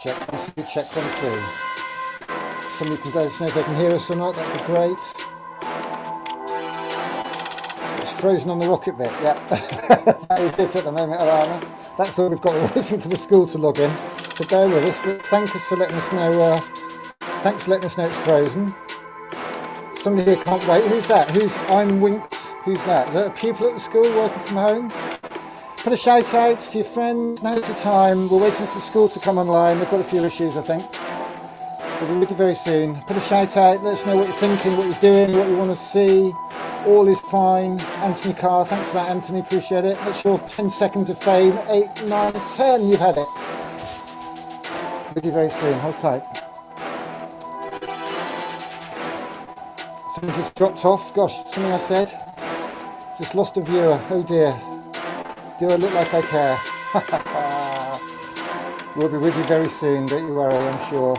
Check 1, 2, check 1, 2. Somebody can let us know if they can hear us or not, that'd be great. It's frozen on the rocket bit, yeah. That is it at the moment, Alana. That's all we've got. We're waiting for the school to log in. So bear with us, but thank us for letting us know, thanks for letting us know it's frozen. Somebody here can't wait. Who's that? I'm Winks. Who's that? Is that a pupil at the school working from home? Put a shout out to your friends. Now's the time. We're waiting for the school to come online. They've got a few issues, I think. We'll be with you very soon. Put a shout out. Let us know what you're thinking, what you're doing, what you want to see. All is fine. Anthony Carr, thanks for that, Anthony. Appreciate it. That's your 10 seconds of fame. 8, 9, 10. You've had it. With you very soon. Hold tight. Something just dropped off. Gosh, something I said. Just lost a viewer. Oh dear. Do I look like I care? We'll be with you very soon, don't you worry, I'm sure.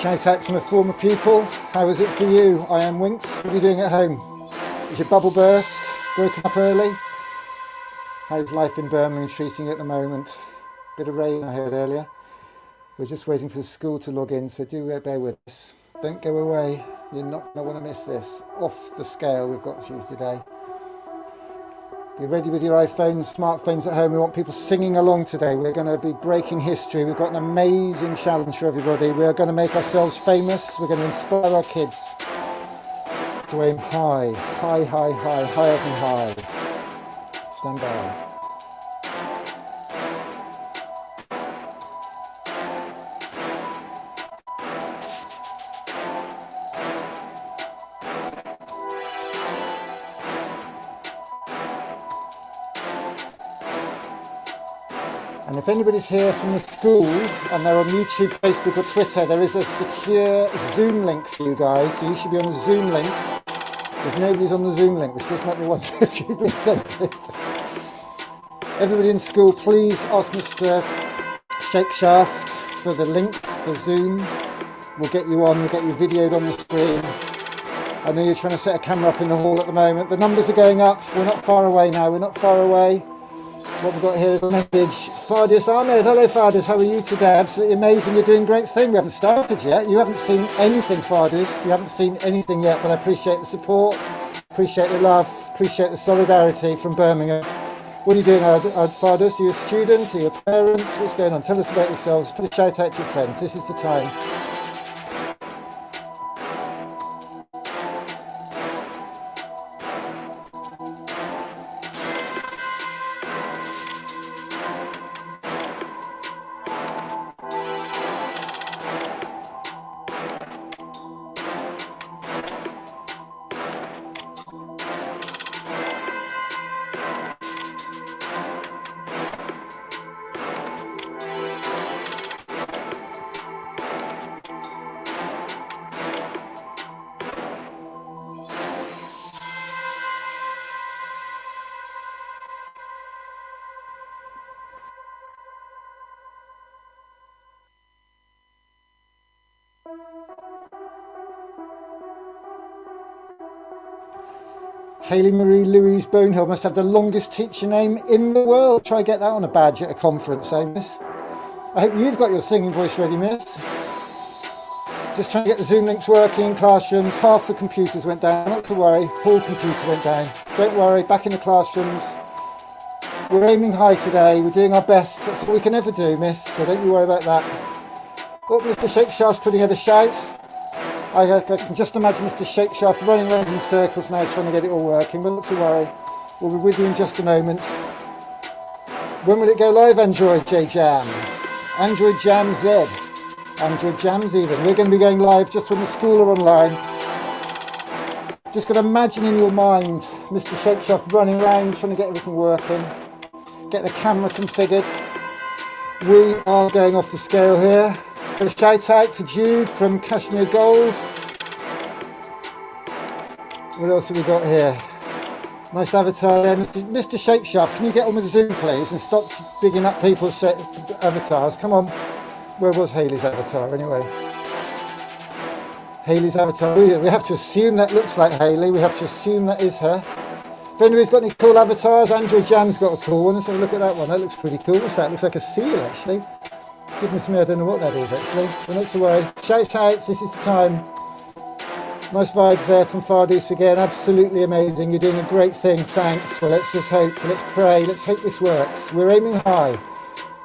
Shout out from a former pupil. How was it for you? I am Winks. What are you doing at home? Is your bubble burst? Broken up early? How's life in Birmingham treating you at the moment? Bit of rain I heard earlier. We're just waiting for the school to log in, so do bear with us. Don't go away. You're not going to want to miss this. Off the scale we've got to use today. Be ready with your iPhones, smartphones at home. We want people singing along today. We're going to be breaking history. We've got an amazing challenge for everybody. We are going to make ourselves famous. We're going to inspire our kids to aim high, high, high, high, higher than high. Stand by. And if anybody's here from the school and they're on YouTube, Facebook or Twitter, there is a secure Zoom link for you guys. So you should be on the Zoom link. Because nobody's on the Zoom link, which does make me wonder if you've been sent it. Everybody in school, please ask Mr. Shakeshaft for the link for Zoom. We'll get you on, we'll get you videoed on the screen. I know you're trying to set a camera up in the hall at the moment. The numbers are going up. We're not far away now. We're not far away. What we've got here is a message. Fardis Ahmed, hello Fardis, how are you today? Absolutely amazing, you're doing a great thing. We haven't started yet. You haven't seen anything, Fardis. You haven't seen anything yet, but I appreciate the support, appreciate the love, appreciate the solidarity from Birmingham. What are you doing, Fardis? Are you a student? Are you a parent? What's going on? Tell us about yourselves. Put a shout out to your friends. This is the time. Hayley Marie Louise Bonehill must have the longest teacher name in the world. Try get that on a badge at a conference, eh, miss? I hope you've got your singing voice ready, miss. Just trying to get the Zoom links working in classrooms. Half the computers went down, not to worry. Whole computer went down. Don't worry, back in the classrooms. We're aiming high today. We're doing our best. That's all we can ever do, miss. So don't you worry about that. Oh, Mr. Shakeshaft's putting out a shout. I can just imagine Mr. Shakeshaft running around in circles now trying to get it all working, but not to worry, we'll be with you in just a moment. When will it go live, Android J-Jam? Android Jam Z. Android Jams even. We're going to be going live just when the school are online. Just got to imagine in your mind Mr. Shakeshaft running around trying to get everything working, get the camera configured. We are going off the scale here. A shout out to Jude from Kashmir Gold. What else have we got here? Nice avatar there. Mr. Shakeshaft, can you get on with the Zoom please and stop bigging up people's avatars? Come on. Where was Hayley's avatar anyway? Hayley's avatar. We have to assume that looks like Hayley. We have to assume that is her. If anybody's got any cool avatars, Android Jam's got a cool one. Let's have a look at that one. That looks pretty cool. What's that? Looks like a seal, actually. Goodness me, I don't know what that is, actually. But not to worry. Shout outs, this is the time. Nice vibes there from Fardus again. Absolutely amazing. You're doing a great thing. Thanks. Well, let's just hope. Let's pray. Let's hope this works. We're aiming high.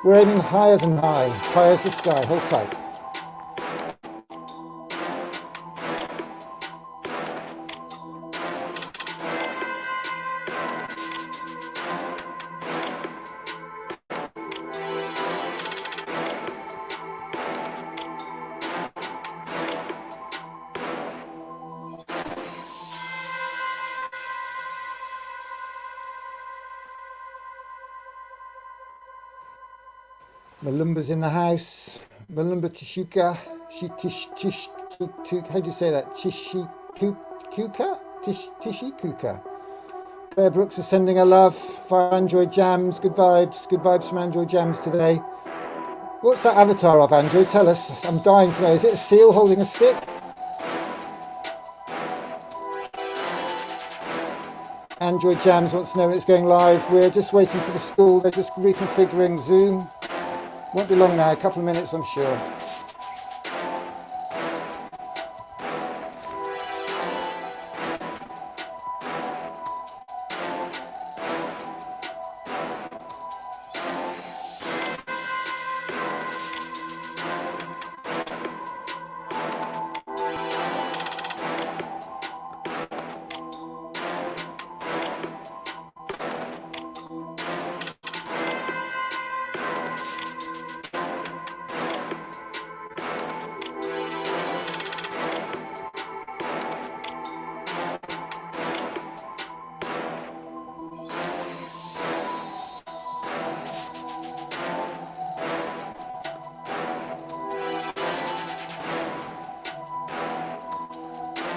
We're aiming higher than high. High as the sky. Hold tight. Malumba's in the house. Malumba Tishuka. How do you say that? Tishikuka? Tishikuka. Claire Brooks is sending her love via Android Jams. Good vibes from Android Jams today. What's that avatar of, Android? Tell us. I'm dying to know. Is it a seal holding a stick? Android Jams wants to know when it's going live. We're just waiting for the school. They're just reconfiguring Zoom. Won't be long now, a couple of minutes I'm sure.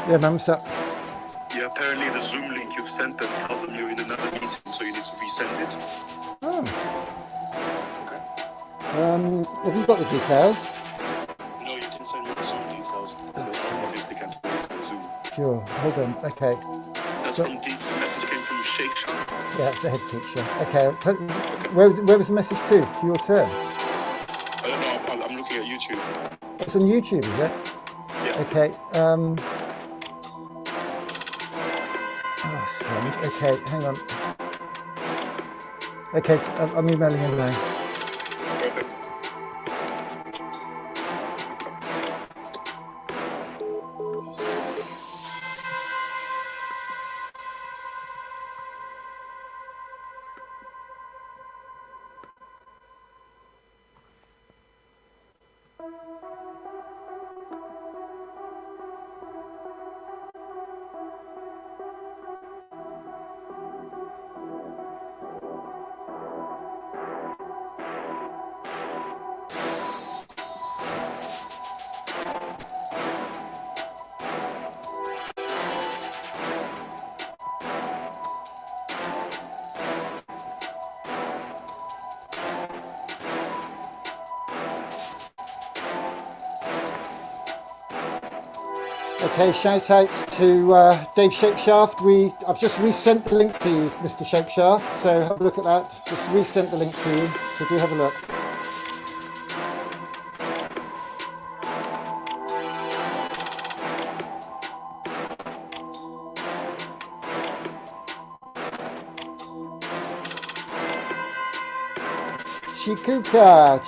Yeah, man, what's up? Yeah, apparently the Zoom link you've sent them tells them you're in another meeting, so you need to resend it. Oh. Okay. Have you got the details? No, you didn't send me the Zoom details. Obviously can't do it on Zoom. Sure, hold on, okay. That's from the message came from Sheikh Shah. Yeah, it's the head teacher. Okay, where was the message to? To your turn? I don't know, I'm looking at YouTube. It's on YouTube, is it? Yeah. Okay, oh, strange. Okay, hang on. Okay, I'm emailing him now. Perfect. Okay, shout out to Dave Shakeshaft. I've just resent the link to you, Mr. Shakeshaft, so have a look at that. Just resent the link to you, so do have a look. Chikuka,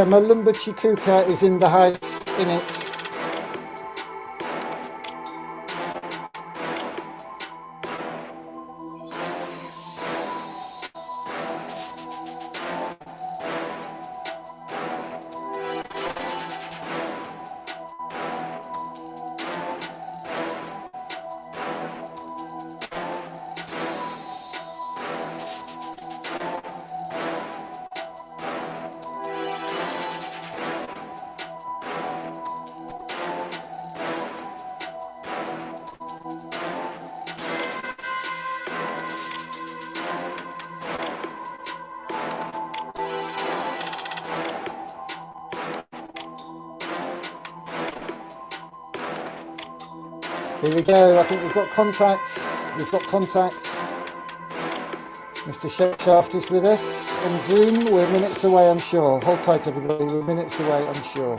Malumba Chikuka is in the house, in it. Here we go. I think we've got contact. We've got contact. Mr. Shakeshaft is with us on Zoom. We're minutes away, I'm sure. Hold tight, everybody. We're minutes away, I'm sure.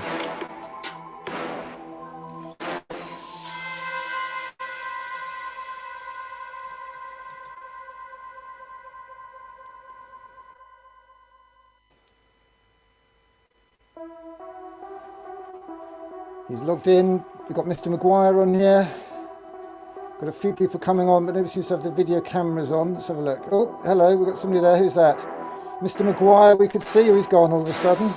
He's logged in. We've got Mr. Maguire on here. Got a few people coming on, but nobody seems to have the video cameras on. Let's have a look. Oh, hello, we've got somebody there. Who's that? Mr. Maguire, we could see, or he's gone all of a sudden.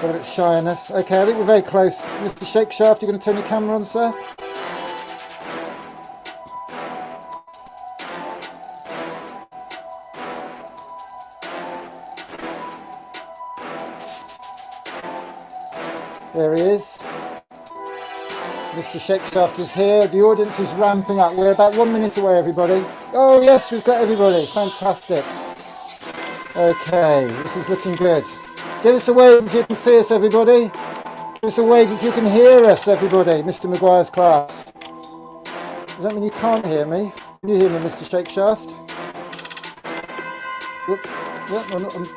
Got a bit shy on us. Okay, I think we're very close. Mr. Shakeshaft, you're going to turn your camera on, sir? There he is. Mr. Shakeshaft is here. The audience is ramping up. We're about 1 minute away, everybody. Oh, yes, we've got everybody. Fantastic. Okay, this is looking good. Give us a wave if you can see us, everybody. Give us a wave if you can hear us, everybody. Mr. Maguire's class. Does that mean you can't hear me? Can you hear me, Mr. Shakeshaft? Whoops.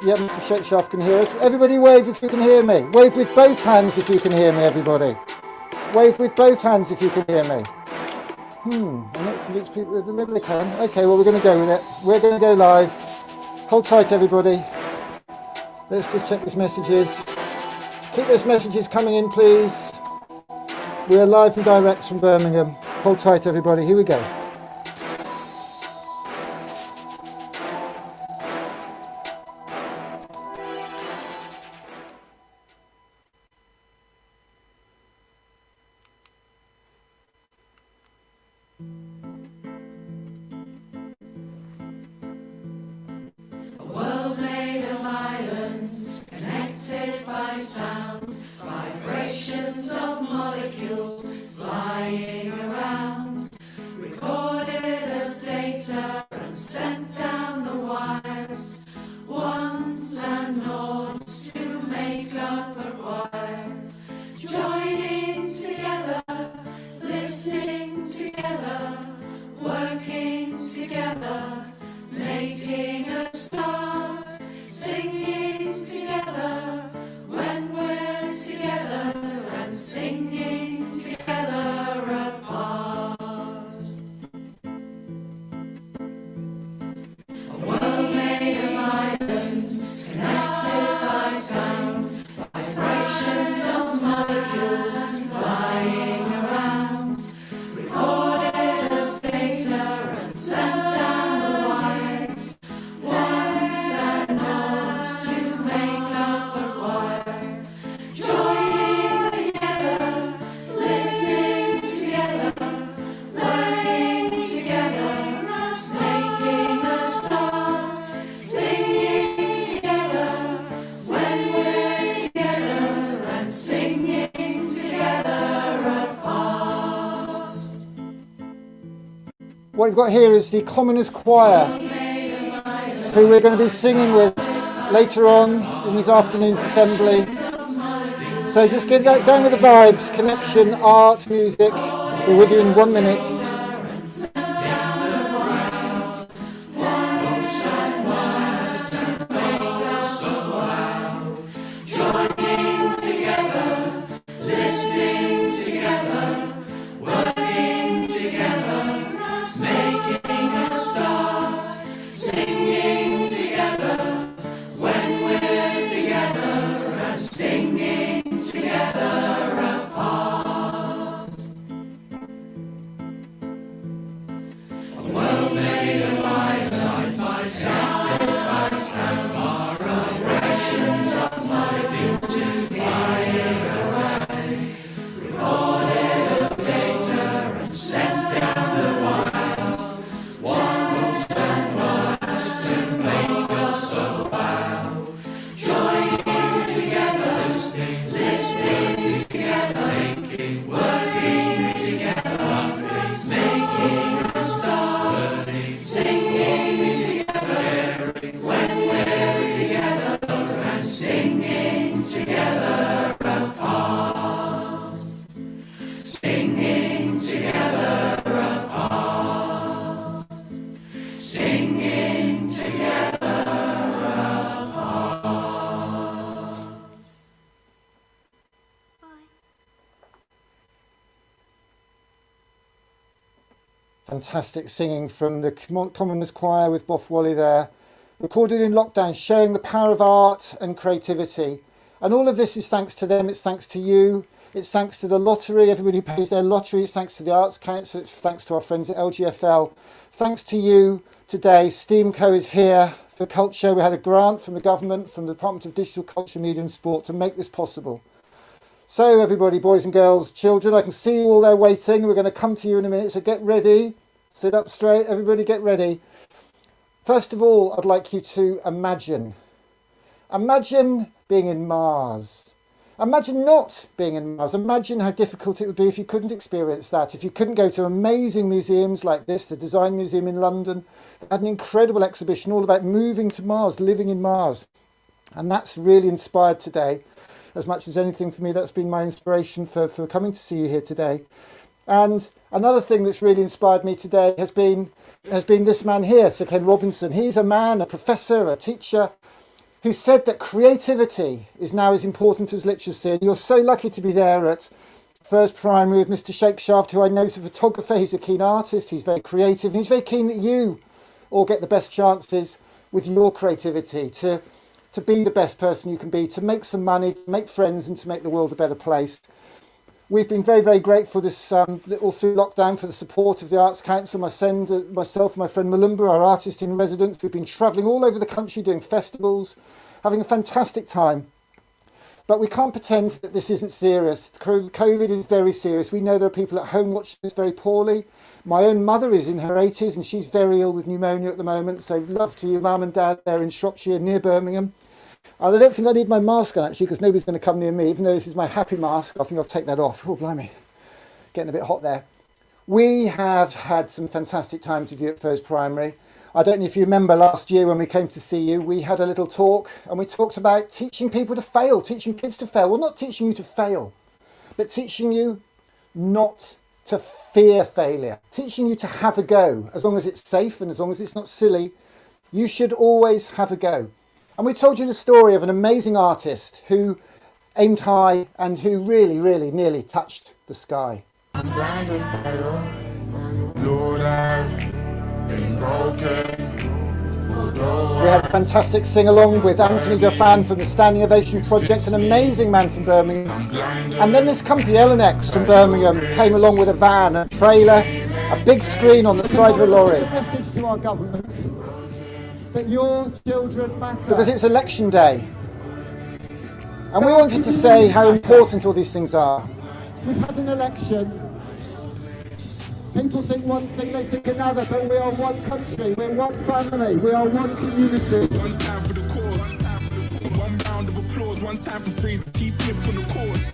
Yeah, Mr. Shakeshaft can hear us. Everybody wave if you can hear me. Wave with both hands if you can hear me, everybody. Wave with both hands if you can hear me. I'm not convinced people, maybe they can. Okay, well, we're going to go with it. We're going to go live. Hold tight, everybody. Let's just check these messages. Keep those messages coming in, please. We are live and direct from Birmingham. Hold tight, everybody. Here we go. What we've got here is the Commoners Choir, who we're going to be singing with later on in this afternoon's assembly. So just get down with the vibes, connection, art, music. We're with you in 1 minute. Fantastic singing from the Commoners Choir with Boff Wally there. Recorded in lockdown, showing the power of art and creativity. And all of this is thanks to them, it's thanks to you, it's thanks to the lottery, everybody who pays their lottery, it's thanks to the Arts Council, it's thanks to our friends at LGFL. Thanks to you today, Steamco is here for culture. We had a grant from the government, from the Department of Digital Culture, Media and Sport to make this possible. So everybody, boys and girls, children, I can see you all there waiting. We're going to come to you in a minute, so get ready. Sit up straight, everybody get ready. First of all, I'd like you to imagine. Imagine being in Mars. Imagine not being in Mars. Imagine how difficult it would be if you couldn't experience that, if you couldn't go to amazing museums like this, the Design Museum in London, that had an incredible exhibition all about moving to Mars, living in Mars. And that's really inspired today. As much as anything for me, that's been my inspiration for coming to see you here today. And another thing that's really inspired me today has been this man here, Sir Ken Robinson. He's a man, a professor, a teacher, who said that creativity is now as important as literacy. And you're so lucky to be there at First Primary with Mr. Shakeshaft, who I know is a photographer. He's a keen artist, he's very creative, and he's very keen that you all get the best chances with your creativity to be the best person you can be, to make some money, to make friends, and to make the world a better place. We've been very, very grateful this all through lockdown for the support of the Arts Council, myself and my friend Malumba, our artist in residence. We've been travelling all over the country doing festivals, having a fantastic time. But we can't pretend that this isn't serious. COVID is very serious. We know there are people at home watching this very poorly. My own mother is in her 80s and she's very ill with pneumonia at the moment. So love to you, Mum and Dad, there in Shropshire near Birmingham. I don't think I need my mask on actually, because nobody's going to come near me, even though this is my happy mask. I think I'll take that off. Oh, blimey. Getting a bit hot there. We have had some fantastic times with you at First Primary. I don't know if you remember last year when we came to see you, we had a little talk and we talked about teaching people to fail, teaching kids to fail. Well, not teaching you to fail, but teaching you not to fear failure, teaching you to have a go. As long as it's safe and as long as it's not silly, you should always have a go. And we told you the story of an amazing artist who aimed high and who really, really nearly touched the sky. I'm blinded by your Lord, I've been broken. We had a fantastic sing-along with Anthony Duffan from the Standing Ovation Project, an amazing man from Birmingham. And then this company, Elenex from Birmingham, came along with a van, a trailer, a big screen on the side of a lorry. A message to our government that your children matter. Because it's election day. And we wanted to say how important all these things are. We've had an election. People think one thing, they think another, but we are one country, we're one family, we are one community. One time for the cause, one round of applause, one time for freeze, T. Smith on the courts.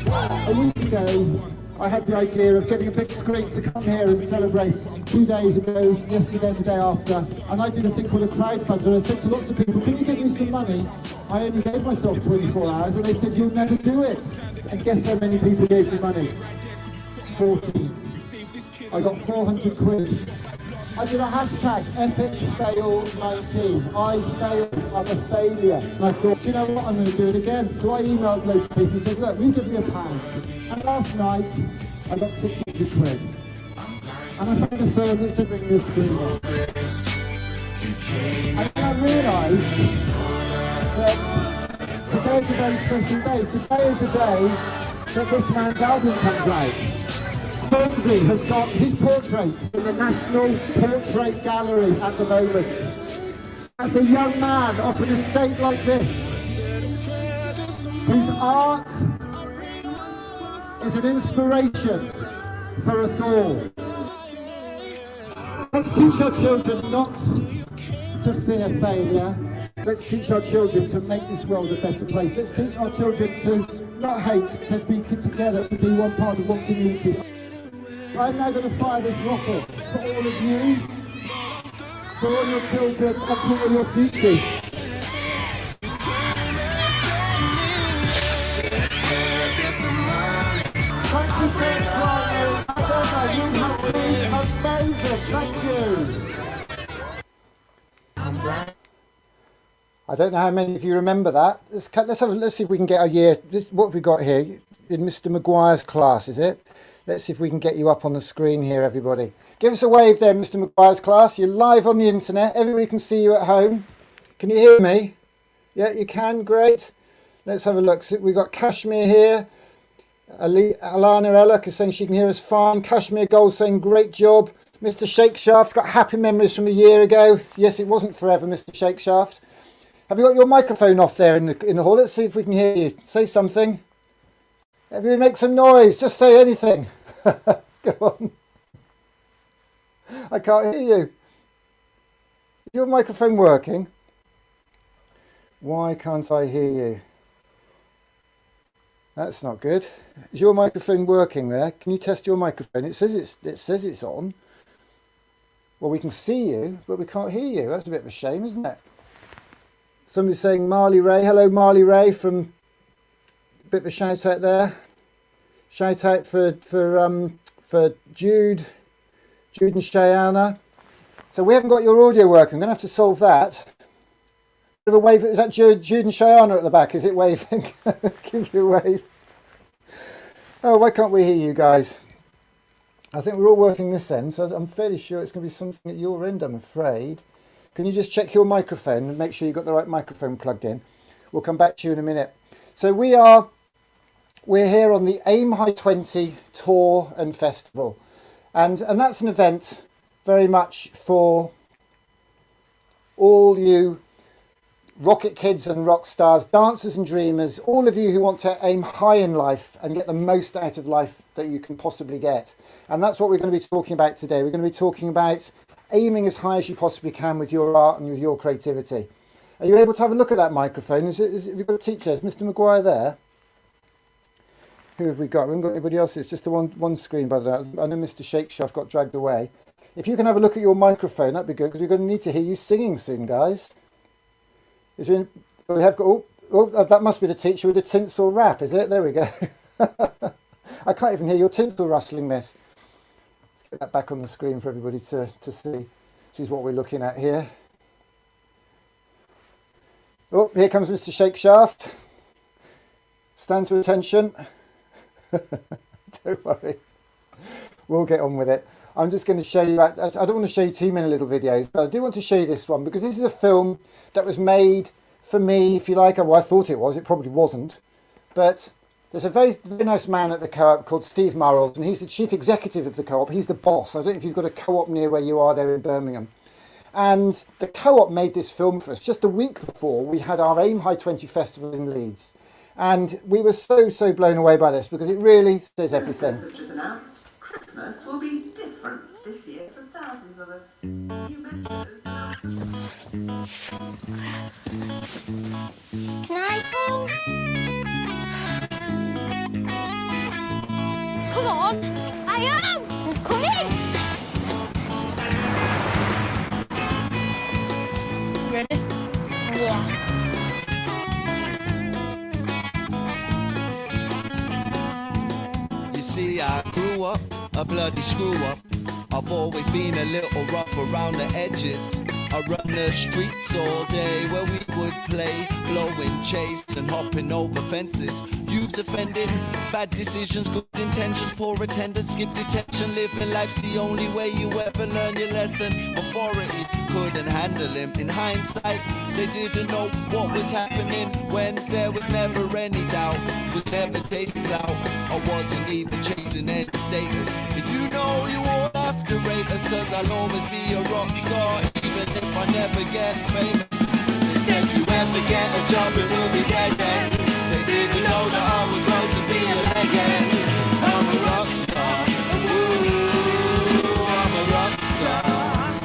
A week ago, I had the idea of getting a big screen to come here and celebrate 2 days ago, yesterday and the day after, and I did a thing called a crowdfunder. I said to lots of people, can you give me some money? I only gave myself 24 hours, and they said, you'll never do it. And guess how many people gave me money? 40. I got 400 quid. I did a hashtag, #EpicFail19. I failed, I'm a failure. And I thought, do you know what, I'm going to do it again. So I emailed loads of people and said, look, you give me £1. And last night, I got 600 quid. And I found a firm that said, bring me a screener. And then I realised that today's a very special day. Today is a day that this man's album comes out. Bernsey has got his portrait in the National Portrait Gallery at the moment. As a young man off an estate like this, whose art is an inspiration for us all. Let's teach our children not to fear failure. Let's teach our children to make this world a better place. Let's teach our children to not hate, to be together, to be one part of one community. I'm now going to fire this rocket for all of you, for all your children, and for all your futures. Thank you for your time. You have been amazing. Thank you. I don't know how many of you remember that. Let's see if we can get our year. What have we got here? In Mr. Maguire's class, is it? Let's see if we can get you up on the screen here, everybody. Give us a wave there, Mr. Maguire's class. You're live on the internet. Everybody can see you at home. Can you hear me? Yeah, you can. Great. Let's have a look. So we've got Kashmir here. Alana Ella is saying she can hear us fine. Kashmir Gold saying great job. Mr. Shakeshaft's got happy memories from a year ago. Yes, it wasn't forever, Mr. Shakeshaft. Have you got your microphone off there in the hall? Let's see if we can hear you. Say something. Everybody make some noise. Just say anything. Go on. I can't hear you. Is your microphone working? Why can't I hear you? That's not good. Is your microphone working there? Can you test your microphone? It says it's on. Well, we can see you, but we can't hear you. That's a bit of a shame, isn't it? Somebody's saying Marley Ray. Hello, Marley Ray from... A bit of a shout out there. Shout out for Jude and Shayana. So we haven't got your audio working. I'm going to have to solve that. Bit of a wave. Is that Jude and Shayana at the back? Is it waving? Give you a wave. Oh, why can't we hear you guys? I think we're all working this end, so I'm fairly sure it's going to be something at your end, I'm afraid. Can you just check your microphone and make sure you've got the right microphone plugged in? We'll come back to you in a minute. So we're here on the AIM High 20 Tour and Festival. And that's an event very much for all you rocket kids and rock stars, dancers and dreamers, all of you who want to aim high in life and get the most out of life that you can possibly get. And that's what we're going to be talking about today. We're going to be talking about aiming as high as you possibly can with your art and with your creativity. Are you able to have a look at that microphone? Have you got a teacher? Is Mr. Maguire there? Who have we got? We haven't got anybody else. It's just the one screen, by the way. I know Mr. Shakeshaft got dragged away. If you can have a look at your microphone, that'd be good, because we're going to need to hear you singing soon, guys. Is there any, we have got, that must be the teacher with the tinsel wrap, is it? There we go. I can't even hear your tinsel rustling, miss. Let's get that back on the screen for everybody to see. This is what we're looking at here. Oh, here comes Mr. Shakeshaft. Stand to attention. Don't worry. We'll get on with it. I'm just going to show you, I don't want to show you too many little videos, but I do want to show you this one, because this is a film that was made for me, if you like. Well, I thought it was, it probably wasn't. But there's a very, very nice man at the co-op called Steve Murrells, and he's the chief executive of the co-op. He's the boss. I don't know if you've got a co-op near where you are there in Birmingham. And the co-op made this film for us just a week before we had our AIM High 20 Festival in Leeds. And we were so blown away by this, because it really says everything. Christmas will be different this year for thousands of us. You mentioned Can I go? Come on, I am! I'm coming! Ready? Yeah. You see, I grew up a bloody screw up. I've always been a little rough around the edges. I run the streets all day where we would play, blowing chase and hopping over fences. Youths offended, bad decisions, good intentions, poor attendance, skip detention. Living life's the only way you ever learn your lesson. Authorities couldn't handle him. In hindsight, they didn't know what was happening when there was never any doubt. Was never chasing clout. I wasn't even chasing any status. And you know you all have to rate us, cause I'll always be a rock star, even if I never get famous. They said you ever get a job it will be dead then. They didn't know that I would grow to be a legend. I'm a rock star. Ooh, I'm a rock star.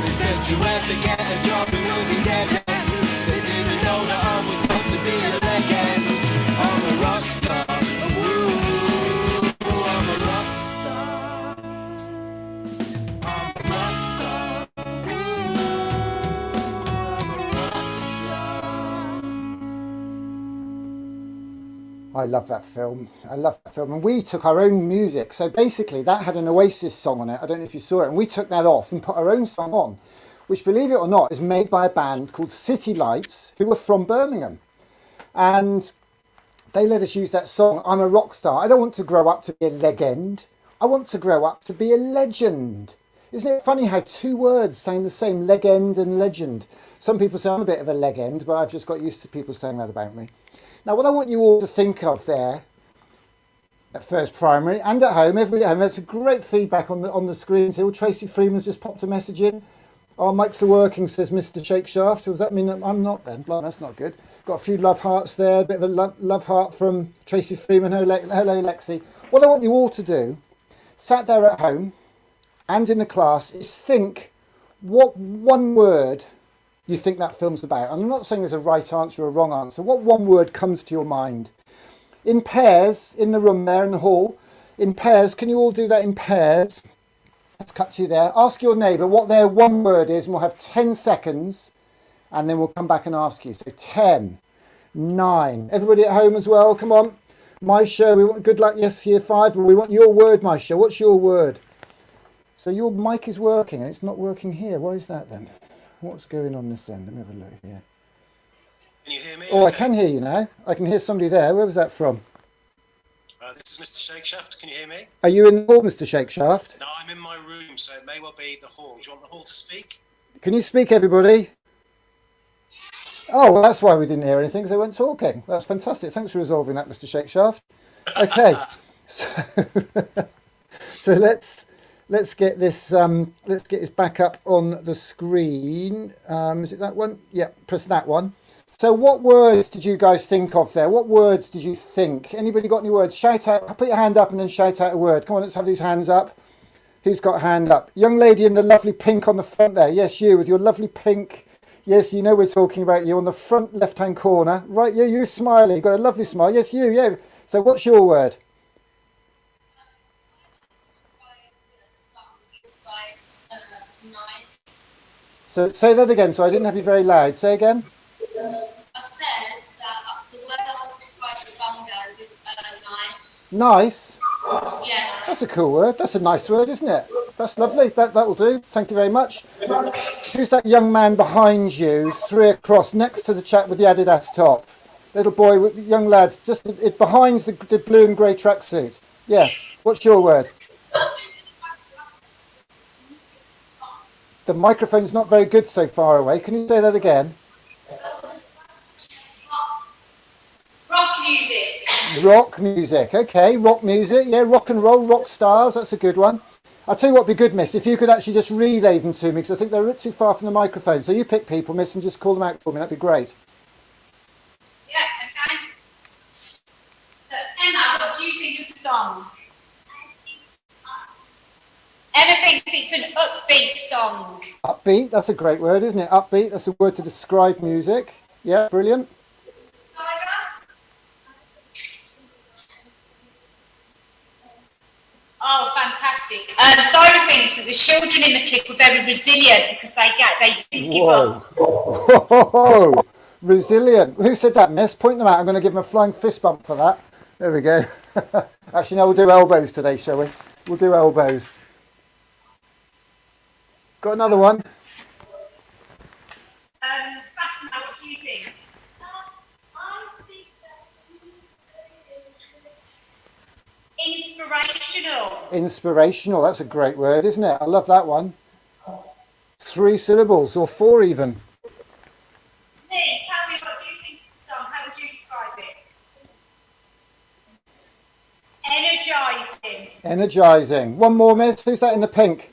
They said you ever get a job it will be dead then. They didn't know that I would grow to be a legend. I'm a rock star. Ooh, I'm a rock star. I'm a rock star. Ooh, I'm a rock star. I love that film. I love that film. And we took our own music. So basically that had an Oasis song on it. I don't know if you saw it. And we took that off and put our own song on, which, believe it or not, is made by a band called City Lights, who were from Birmingham. And they let us use that song, I'm a Rock Star. I don't want to grow up to be a legend I want to grow up to be a legend. Isn't it funny how two words saying the same, leg-end and legend? Some people say I'm a bit of a leg-end, but I've just got used to people saying that about me. Now, what I want you all to think of there, at First Primary and at home, everybody at home, there's a great feedback on the screen. So Tracy Freeman's just popped a message in. Our mics are working, says Mr. Shakeshaft. Does that mean that I'm not then? Blimey, that's not good. Got a few love hearts there, a bit of a love heart from Tracy Freeman. Hello, Lexi. What I want you all to do, sat there at home and in the class, is think what one word you think that film's about. And I'm not saying there's a right answer or a wrong answer. What one word comes to your mind? In pairs, in the room there, in the hall, in pairs, can you all do that in pairs? Let's cut to you there. Ask your neighbour what their one word is, and we'll have 10 seconds, and then we'll come back and ask you. So 10, 9. Everybody at home as well, come on. Maisha, we want good luck, yes, year 5, but we want your word, Maisha. What's your word? So your mic is working, and it's not working here. Why is that then? What's going on this end? Let me have a look here. Can you hear me? Oh, okay? I can hear you now. I can hear somebody there. Where was that from? This is Mr. Shakeshaft. Can you hear me? Are you in the hall, Mr. Shakeshaft? No, I'm in my room, so it may well be the hall. Do you want the hall to speak? Can you speak, everybody? Oh, well, that's why we didn't hear anything, because they weren't talking. That's fantastic. Thanks for resolving that, Mr. Shakeshaft. Okay, so let's get this back up on the screen. Is it that one? Yeah, press that one. So what words did you guys think of there? What words did you think? Anybody got any words? Shout out, put your hand up and then shout out a word. Come on, let's have these hands up. Who's got a hand up? Young lady in the lovely pink on the front there. Yes, you with your lovely pink. Yes, you know we're talking about you on the front left-hand corner. Right, yeah, you're smiling. You've got a lovely smile. Yes, you, yeah. So what's your word? So say that again. So I didn't have you very loud. Say again. I said that the word I would describe the song as is nice. Nice. Yeah. That's a cool word. That's a nice word, isn't it? That's lovely. That will do. Thank you very much. Who's that young man behind you, 3 across, next to the chap with the Adidas top? Little boy, with young lad, just behind the blue and grey tracksuit. Yeah. What's your word? The microphone's not very good so far away. Can you say that again? Rock music. Rock music. Okay, rock music. Yeah, rock and roll, rock stars. That's a good one. I'll tell you what would be good, miss, if you could actually just relay them to me, because I think they're a bit too far from the microphone. So you pick people, miss, and just call them out for me. That'd be great. Yeah, okay. So, Emma, what do you think of the song? Emma thinks it's an upbeat song. Upbeat, that's a great word, isn't it? Upbeat, that's a word to describe music. Yeah, brilliant. Oh, fantastic. Sarah thinks that the children in the clip were very resilient because they didn't give up. Whoa, resilient. Who said that, miss? Point them out. I'm going to give them a flying fist bump for that. There we go. Actually, no, we'll do elbows today, shall we? We'll do elbows. Got another one? Fatima, what do you think? I think that Inspirational. Inspirational. That's a great word, isn't it? I love that one. 3 syllables, or 4 even. Lee, tell me, what do you think of the song? How would you describe it? Energising. Energising. One more, miss. Who's that in the pink?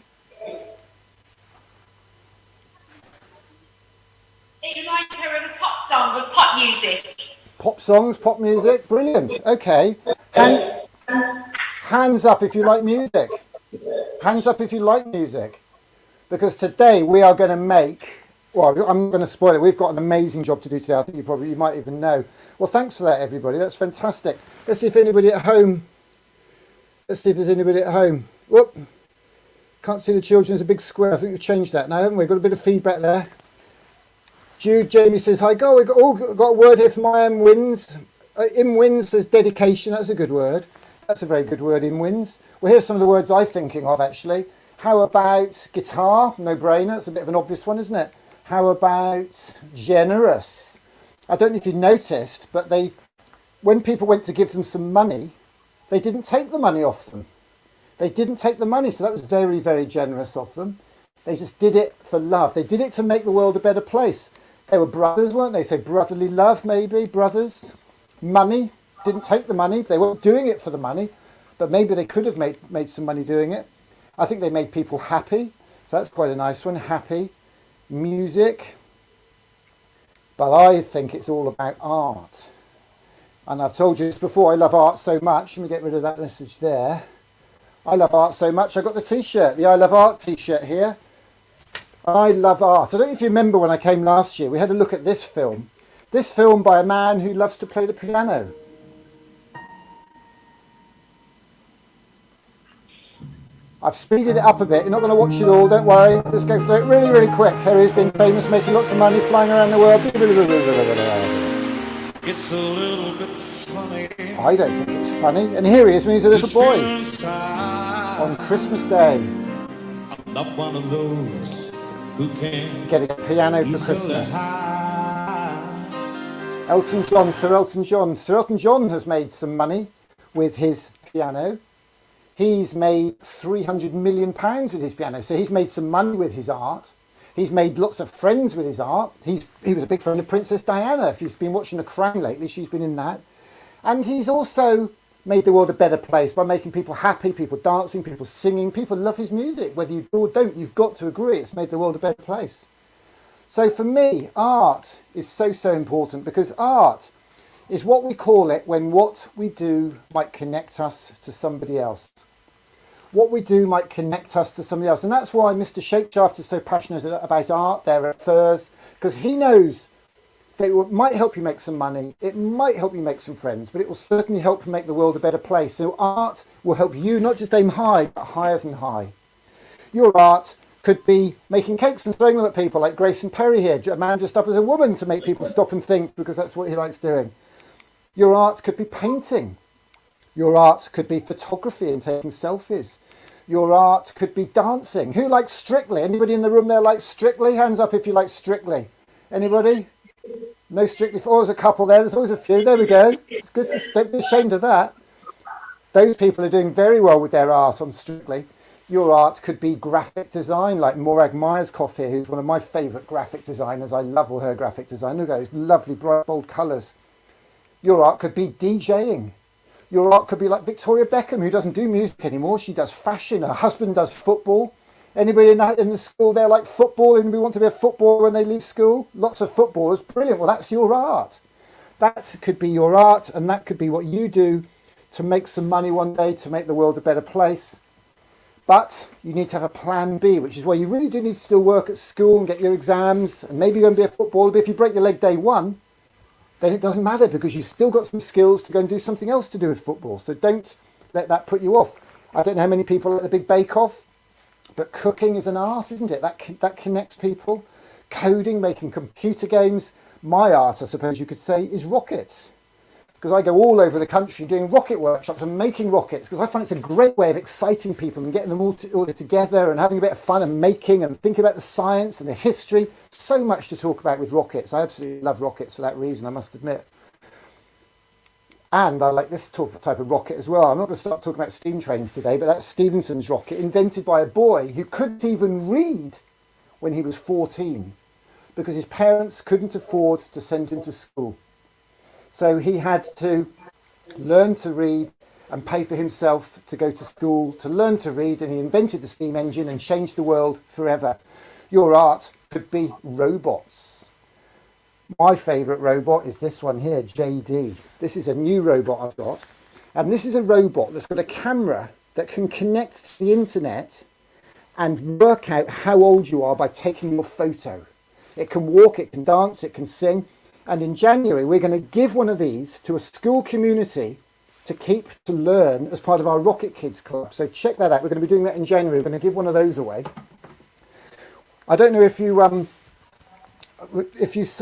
It reminds her of a pop song with pop music. Pop songs, pop music. Brilliant. Okay. Hands up if you like music. Hands up if you like music. Because today we are going to make, well, I'm going to spoil it. We've got an amazing job to do today. I think you might even know. Well, thanks for that, everybody. That's fantastic. Let's see if anybody at home, let's see if there's anybody at home. Whoop. Can't see the children. There's a big square. I think we've changed that now, haven't we? Got a bit of feedback there. Jude, Jamie says, hi, go. We've got a word here from IM Wins. In Wins, there's dedication. That's a good word. That's a very good word, in Wins. Well, here's some of the words I'm thinking of, actually. How about guitar? No brainer. It's a bit of an obvious one, isn't it? How about generous? I don't know if you noticed, but when people went to give them some money, they didn't take the money off them. They didn't take the money, so that was very, very generous of them. They just did it for love. They did it to make the world a better place. They were brothers, weren't they? So brotherly love, maybe, brothers. Money, didn't take the money. They weren't doing it for the money, but maybe they could have made some money doing it. I think they made people happy, so that's quite a nice one, happy. Music, but I think it's all about art. And I've told you this before, I love art so much. Let me get rid of that message there. I love art so much, I got the t-shirt, the I Love Art t-shirt here. I love art. I don't know if you remember when I came last year, we had a look at this film. This film by a man who loves to play the piano. I've speeded it up a bit. You're not going to watch it all, don't worry. Let's go through it really, really quick. Harry's been famous, making lots of money, flying around the world. It's a little bit funny. I don't think it's funny. And here he is when he's a little boy. On Christmas Day. I'm not one of those who can getting a piano for Christmas. Elton John, Sir Elton John. Sir Elton John has made some money with his piano. He's made £300 million with his piano. So he's made some money with his art. He's made lots of friends with his art. He was a big friend of Princess Diana. If you've been watching The Crown lately, she's been in that. And he's also made the world a better place by making people happy, people dancing, people singing. People love his music. Whether you do or don't, you've got to agree it's made the world a better place. So for me, art is so, so important, because art is what we call it when what we do might connect us to somebody else. What we do might connect us to somebody else. And that's why Mr. Shapeshaft is so passionate about art there at Furs, because he knows that it might help you make some money, it might help you make some friends, but it will certainly help make the world a better place. So art will help you not just aim high, but higher than high. Your art could be making cakes and throwing them at people, like Grayson Perry here, a man dressed up as a woman to make people stop and think, because that's what he likes doing. Your art could be painting. Your art could be photography and taking selfies. Your art could be dancing. Who likes Strictly? Anybody in the room there likes Strictly? Hands up if you like Strictly. Anybody? No Strictly. Oh, there's a couple there. There's always a few. There we go. It's good to don't be ashamed of that. Those people are doing very well with their art on Strictly. Your art could be graphic design, like Morag Myerscough here, who's one of my favourite graphic designers. I love all her graphic design. Look at those lovely, bright, bold colours. Your art could be DJing. Your art could be like Victoria Beckham, who doesn't do music anymore. She does fashion. Her husband does football. Anybody in the school there like football? Anybody want to be a footballer when they leave school? Lots of footballers. Brilliant. Well, that's your art. That could be your art, and that could be what you do to make some money one day, to make the world a better place. But you need to have a plan B, which is why you really do need to still work at school and get your exams, and maybe go and be a footballer. But if you break your leg day one, then it doesn't matter, because you've still got some skills to go and do something else to do with football. So don't let that put you off. I don't know how many people are at the Big Bake Off, but cooking is an art, isn't it? That connects people. Coding, making computer games. My art, I suppose you could say, is rockets. Because I go all over the country doing rocket workshops and making rockets, because I find it's a great way of exciting people and getting them all together and having a bit of fun and making and thinking about the science and the history. So much to talk about with rockets. I absolutely love rockets for that reason, I must admit. And I like this type of rocket as well. I'm not going to start talking about steam trains today, but that's Stephenson's rocket, invented by a boy who couldn't even read when he was 14, because his parents couldn't afford to send him to school. So he had to learn to read and pay for himself to go to school to learn to read, and he invented the steam engine and changed the world forever. Your art could be robots. My favourite robot is this one here, JD. This is a new robot I've got, and this is a robot that's got a camera that can connect to the internet and work out how old you are by taking your photo. It can walk, it can dance, it can sing. And in January, we're going to give one of these to a school community to learn as part of our Rocket Kids Club. So check that out. We're going to be doing that in January. We're going to give one of those away. I don't know if you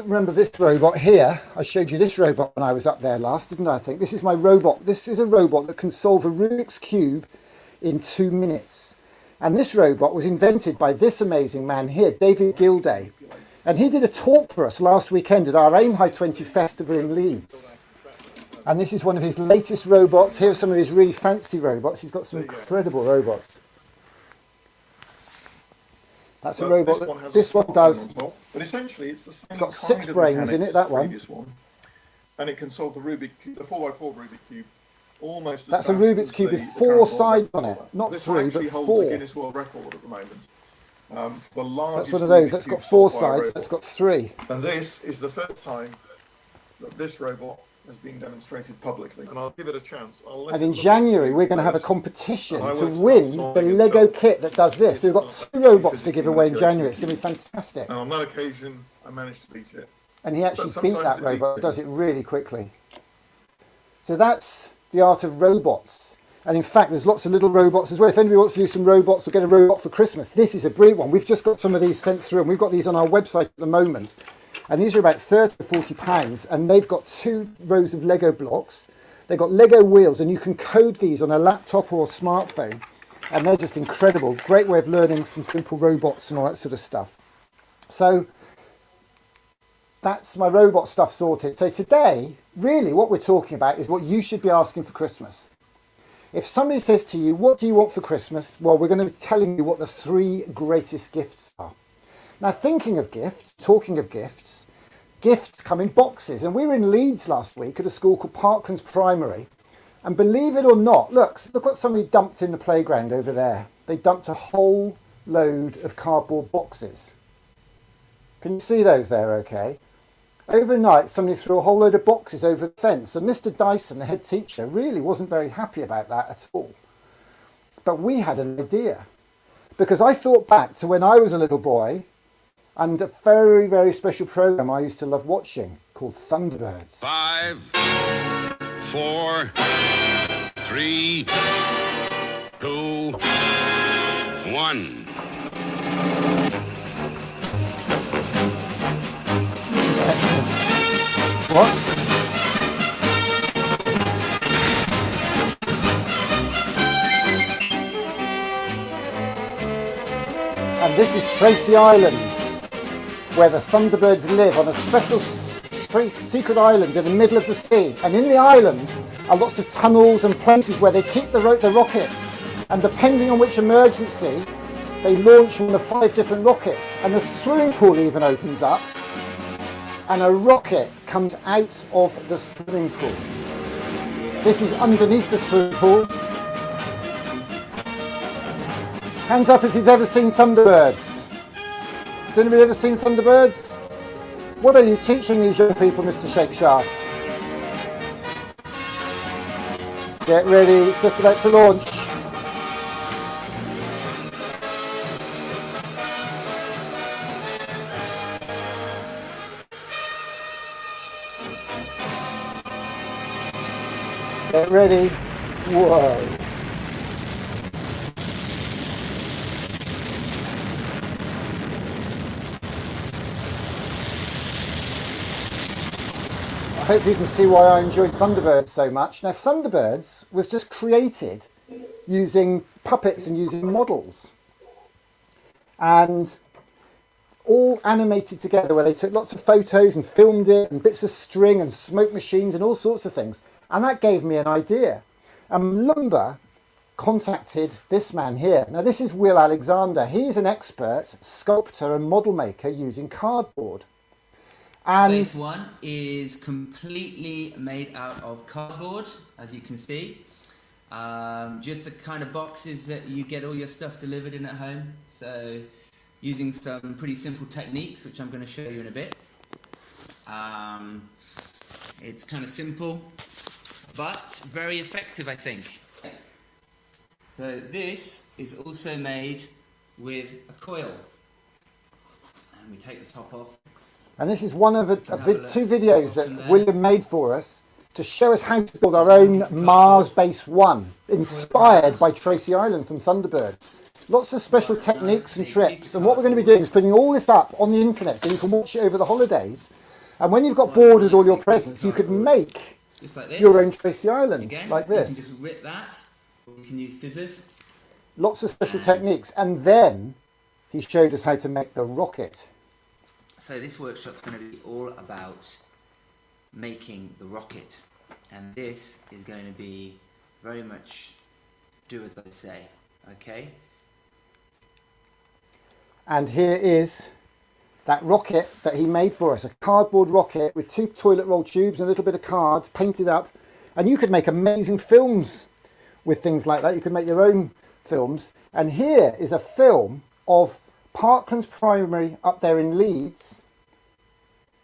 remember this robot here. I showed you this robot when I was up there last, didn't I think? This is my robot. This is a robot that can solve a Rubik's Cube in 2 minutes. And this robot was invented by this amazing man here, David Gilday. And he did a talk for us last weekend at our Aim High 20 Festival in Leeds. And this is one of his latest robots. Here are some of his really fancy robots. He's got some There you go. incredible robots. That's a Well, robot. has This a one smart does. phone on top, but essentially it's the same. It's got kind 6 of brains in mechanics it, that as the one. previous one, and it can solve the Rubik cube, the 4x4 Rubik cube, almost. As That's a fast Rubik's as Cube the with 4 current sides world on it. record. Not This 3, actually but holds 4. the Guinness World Record at the moment. For the largest. That's one of those. Rubik That's cube got 4 solved by a sides. robot. That's got 3. And this is the first time that this robot has been demonstrated publicly, and I'll give it a chance. And in January, we're going to have a competition And I to won't win start the solving Lego until kit that does this. So we've got 2 robots to give away in January. It's going to be fantastic. And on that occasion, I managed to beat it. And he actually But beat sometimes that it beats robot, me. does it really quickly. So that's the art of robots. And in fact, there's lots of little robots as well. If anybody wants to do some robots or get a robot for Christmas, this is a brilliant one. We've just got some of these sent through, and we've got these on our website at the moment. And these are about 30 or 40 pounds, and they've got 2 rows of Lego blocks. They've got Lego wheels, and you can code these on a laptop or a smartphone. And they're just incredible. Great way of learning some simple robots and all that sort of stuff. So that's my robot stuff sorted. So today, really what we're talking about is what you should be asking for Christmas. If somebody says to you, what do you want for Christmas? Well, we're going to be telling you what the 3 greatest gifts are. Now, thinking of gifts, talking of gifts, gifts come in boxes. And we were in Leeds last week at a school called Parklands Primary. And believe it or not, look what somebody dumped in the playground over there. They dumped a whole load of cardboard boxes. Can you see those there okay? Overnight, somebody threw a whole load of boxes over the fence. And Mr. Dyson, the head teacher, really wasn't very happy about that at all. But we had an idea. Because I thought back to when I was a little boy and a very, very special program I used to love watching called Thunderbirds. 5, 4, 3, 2, 1. What? And this is Tracy Island, where the Thunderbirds live on a special secret island in the middle of the sea. And in the island are lots of tunnels and places where they keep the rockets. And depending on which emergency, they launch one of 5 different rockets. And the swimming pool even opens up, and a rocket comes out of the swimming pool. This is underneath the swimming pool. Hands up if you've ever seen Thunderbirds. Has anybody ever seen Thunderbirds? What are you teaching these young people, Mr. Shakeshaft? Get ready, it's just about to launch. Get ready. Whoa. I hope you can see why I enjoyed Thunderbirds so much. Now, Thunderbirds was just created using puppets and using models. And all animated together, where they took lots of photos and filmed it, and bits of string and smoke machines and all sorts of things. And that gave me an idea. And Lumber contacted this man here. Now, this is Will Alexander. He's an expert sculptor and model maker using cardboard. And Phase 1 is completely made out of cardboard, as you can see. Just the kind of boxes that you get all your stuff delivered in at home. So using some pretty simple techniques, which I'm going to show you in a bit. It's kind of simple, but very effective, I think. So this is also made with a coil. And we take the top off. And this is one of 2 videos that William made for us to show us how to build our own Mars Base 1, inspired by Tracy Island from Thunderbirds. Lots of special techniques and trips. And what we're going to be doing is putting all this up on the internet so you can watch it over the holidays. And when you've got bored with all your presents, you could make your own Tracy Island, like this. You can just rip that, or you can use scissors. Lots of special techniques. And then he showed us how to make the rocket. So this workshop's going to be all about making the rocket. and this is going to be very much do as I say, okay? And here is that rocket that he made for us, a cardboard rocket with 2 toilet roll tubes and a little bit of card painted up. And you could make amazing films with things like that. You could make your own films. And here is a film of Parklands Primary up there in Leeds.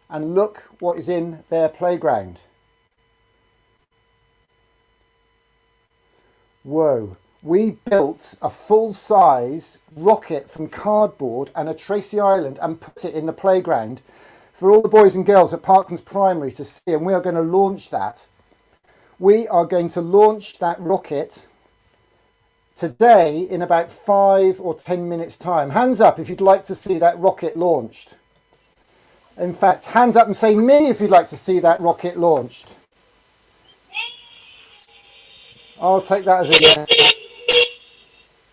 And look what is in their playground. Whoa. We built a full-size rocket from cardboard and a Tracy Island and put it in the playground for all the boys and girls at Parklands Primary to see, and we are going to launch that. We are going to launch that rocket today in about 5 or 10 minutes time. Hands up if you'd like to see that rocket launched. In fact, hands up and say me if you'd like to see that rocket launched. I'll take that as a yes.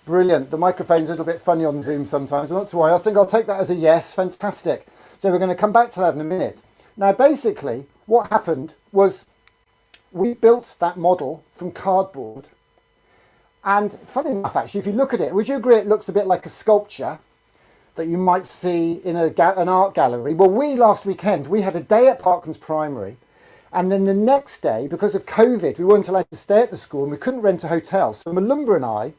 Brilliant. The microphone's a little bit funny on Zoom sometimes, not to worry. I think I'll take that as a yes. Fantastic. So we're going to come back to that in a minute. Now, basically, what happened was we built that model from cardboard. And funny enough, actually, if you look at it, would you agree it looks a bit like a sculpture that you might see in an art gallery? Well, last weekend, we had a day at Parklands Primary. And then the next day, because of COVID, we weren't allowed to stay at the school and we couldn't rent a hotel. So Malumba and I,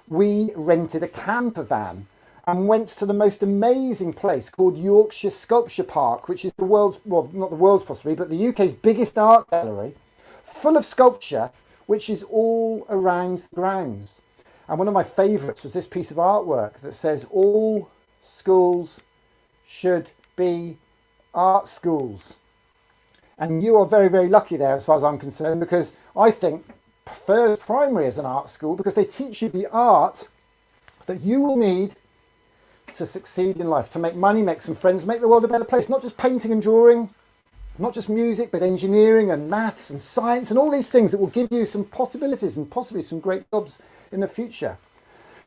we rented a camper van and went to the most amazing place called Yorkshire Sculpture Park, which is the world's, well, not the world's possibly, but the UK's biggest art gallery, full of sculpture, which is all around the grounds. And one of my favourites was this piece of artwork that says, all schools should be art schools. And you are very, very lucky there as far as I'm concerned, because I think prefer primary as an art school because they teach you the art that you will need to succeed in life, to make money, make some friends, make the world a better place. Not just painting and drawing, not just music, but engineering and maths and science and all these things that will give you some possibilities and possibly some great jobs in the future.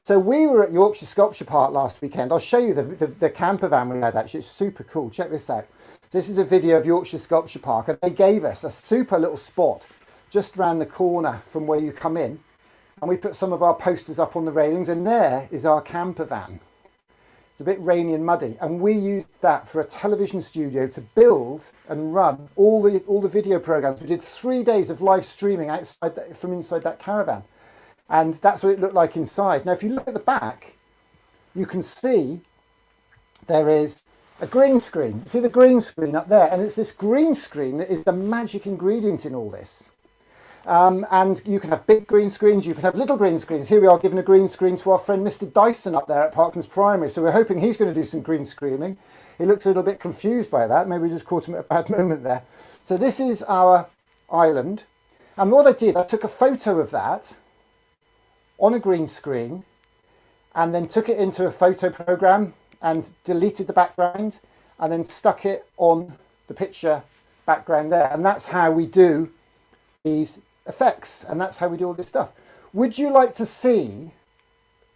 So we were at Yorkshire Sculpture Park last weekend. I'll show you the camper van we had actually. It's super cool. Check this out. This is a video of Yorkshire Sculpture Park, and they gave us a super little spot just round the corner from where you come in, and we put some of our posters up on the railings, and there is our camper van. It's a bit rainy and muddy, and we used that for a television studio to build and run all the video programs. We did 3 days of live streaming from inside that caravan, and that's what it looked like inside. Now if you look at the back, you can see there is a green screen. See the green screen up there, and it's this green screen that is the magic ingredient in all this. And you can have big green screens, you can have little green screens. Here we are giving a green screen to our friend Mr. Dyson up there at Parklands Primary. So we're hoping he's going to do some green screening. He looks a little bit confused by that. Maybe we just caught him at a bad moment there. So this is our island. And what I did, I took a photo of that on a green screen and then took it into a photo program and deleted the background and then stuck it on the picture background there. And that's how we do these effects, and that's how we do all this stuff. Would you like to see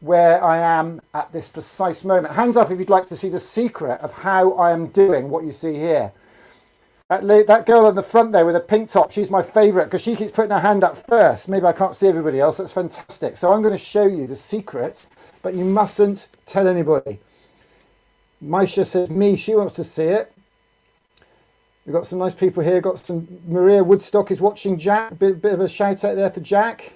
where I am at this precise moment? Hands up if you'd like to see the secret of how I am doing what you see here. That girl on the front there with a pink top, she's my favourite because she keeps putting her hand up first. Maybe I can't see everybody else. That's fantastic. So I'm going to show you the secret, but you mustn't tell anybody. Maisha says me, she wants to see it. We've got some nice people here. Got some, Maria Woodstock is watching Jack. Bit of a shout out there for Jack.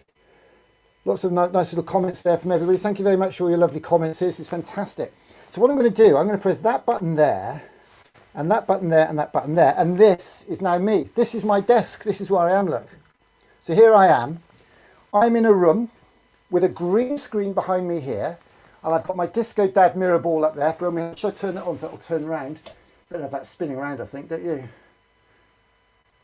Lots of nice little comments there from everybody. Thank you very much for all your lovely comments here. This is fantastic. So what I'm going to do, I'm going to press that button there, and that button there, and that button there. And this is now me. This is my desk. This is where I am, look. So here I am. I'm in a room with a green screen behind me here. And I've got my Disco Dad mirror ball up there for me. Should I turn it on so it'll turn around? Don't have that spinning around, I think, don't you?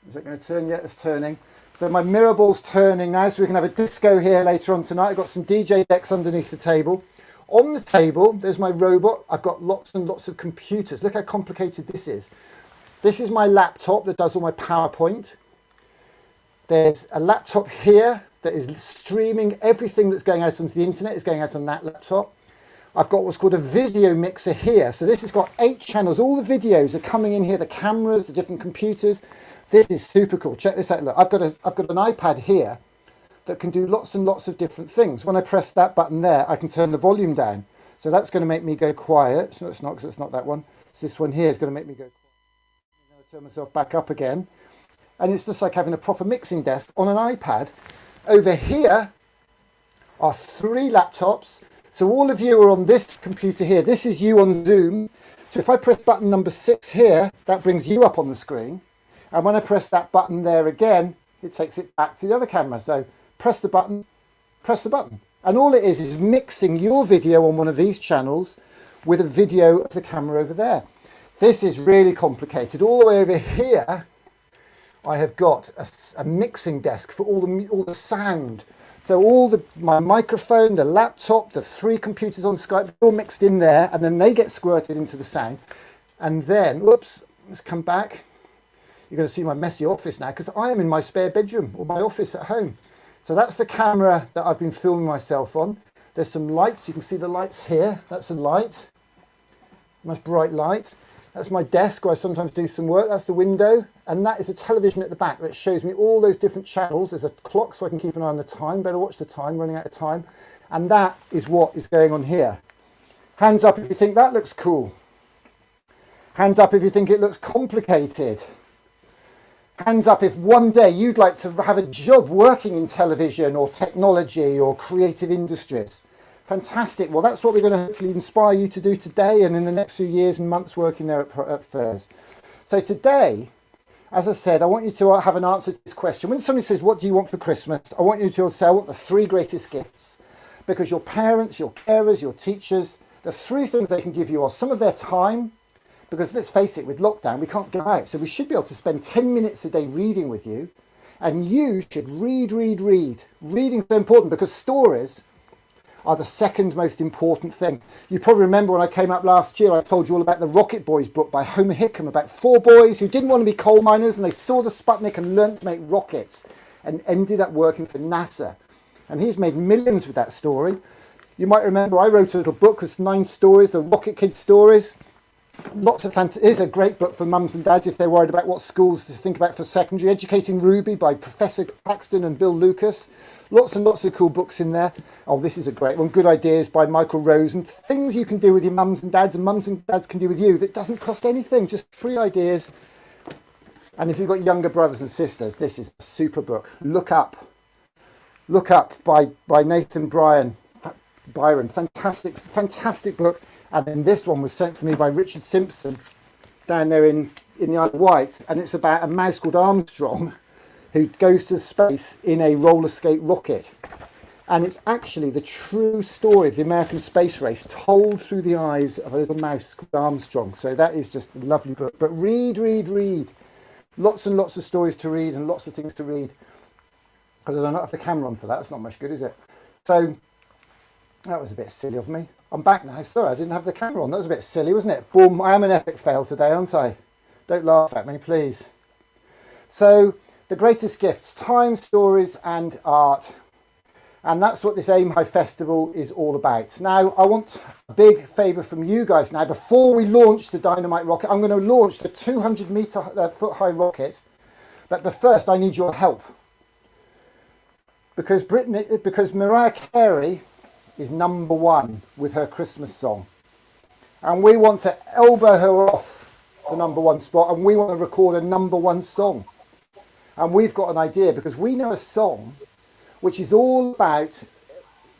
Is it going to turn yet? It's turning. So my mirror ball's turning now, so we can have a disco here later on tonight. I've got some DJ decks underneath the table. On the table, there's my robot. I've got lots and lots of computers. Look how complicated this is. This is my laptop that does all my PowerPoint. There's a laptop here that is streaming everything that's going out onto the internet is going out on that laptop. I've got what's called a video mixer here. So this has got 8 channels. All the videos are coming in here, the cameras, the different computers. This is super cool. Check this out. Look, I've got an iPad here that can do lots and lots of different things. When I press that button there, I can turn the volume down. So that's going to make me go quiet. No, it's not, because it's not that one. It's this one here is going to make me go quiet. I'm going to turn myself back up again. And it's just like having a proper mixing desk on an iPad. Over here are 3 laptops. So all of you are on this computer here. This is you on Zoom. So if I press button number 6 here, that brings you up on the screen. And when I press that button there again, it takes it back to the other camera. So press the button, press the button. And all it is mixing your video on one of these channels with a video of the camera over there. This is really complicated. All the way over here, I have got a mixing desk for all the sound. So my microphone, the laptop, the 3 computers on Skype, all mixed in there, and then they get squirted into the sound. And then, whoops, let's come back. You're going to see my messy office now, because I am in my spare bedroom or my office at home. So that's the camera that I've been filming myself on. There's some lights. You can see the lights here. That's a light, nice bright light. That's my desk where I sometimes do some work. That's the window. And that is a television at the back that shows me all those different channels. There's a clock so I can keep an eye on the time. Better watch the time, running out of time. And that is what is going on here. Hands up if you think that looks cool. Hands up if you think it looks complicated. Hands up if one day you'd like to have a job working in television or technology or creative industries. Fantastic. Well, that's what we're going to hopefully inspire you to do today and in the next few years and months working there at FIRS. So today, as I said, I want you to have an answer to this question. When somebody says, what do you want for Christmas? I want you to say, I want the 3 greatest gifts. Because your parents, your carers, your teachers, the 3 things they can give you are some of their time. Because let's face it, with lockdown, we can't go out. So we should be able to spend 10 minutes a day reading with you. And you should read. Reading is so important because stories are the second most important thing. You probably remember when I came up last year, I told you all about the Rocket Boys book by Homer Hickam, about 4 boys who didn't want to be coal miners and they saw the Sputnik and learned to make rockets and ended up working for NASA. And he's made millions with that story. You might remember I wrote a little book with 9 stories, the Rocket Kid stories. Lots of it is a great book for mums and dads if they're worried about what schools to think about for secondary. Educating Ruby by Professor Paxton and Bill Lucas. Lots and lots of cool books in there. Oh, this is a great one. Good Ideas by Michael Rose. And things you can do with your mums and dads can do with you that doesn't cost anything. Just free ideas. And if you've got younger brothers and sisters, this is a super book. Look Up by Nathan Byron. Fantastic book. And then this one was sent to me by Richard Simpson down there in the Isle of Wight. And it's about a mouse called Armstrong who goes to space in a roller skate rocket. And it's actually the true story of the American space race told through the eyes of a little mouse called Armstrong. So that is just a lovely book. But read. Lots and lots of stories to read and lots of things to read. Because I don't have the camera on for that. That's not much good, is it? So that was a bit silly of me. I'm back now. Sorry, I didn't have the camera on. That was a bit silly, wasn't it? Boom, I am an epic fail today, aren't I? Don't laugh at me, please. So, the greatest gifts, time, stories and art. And that's what this Aim High Festival is all about. Now, I want a big favour from you guys now. Before we launch the Dynamite Rocket, I'm going to launch the 200 foot high rocket. But first, I need your help. Because Mariah Carey is #1 with her Christmas song. And we want to elbow her off the #1 spot and we want to record a #1 song. And we've got an idea because we know a song which is all about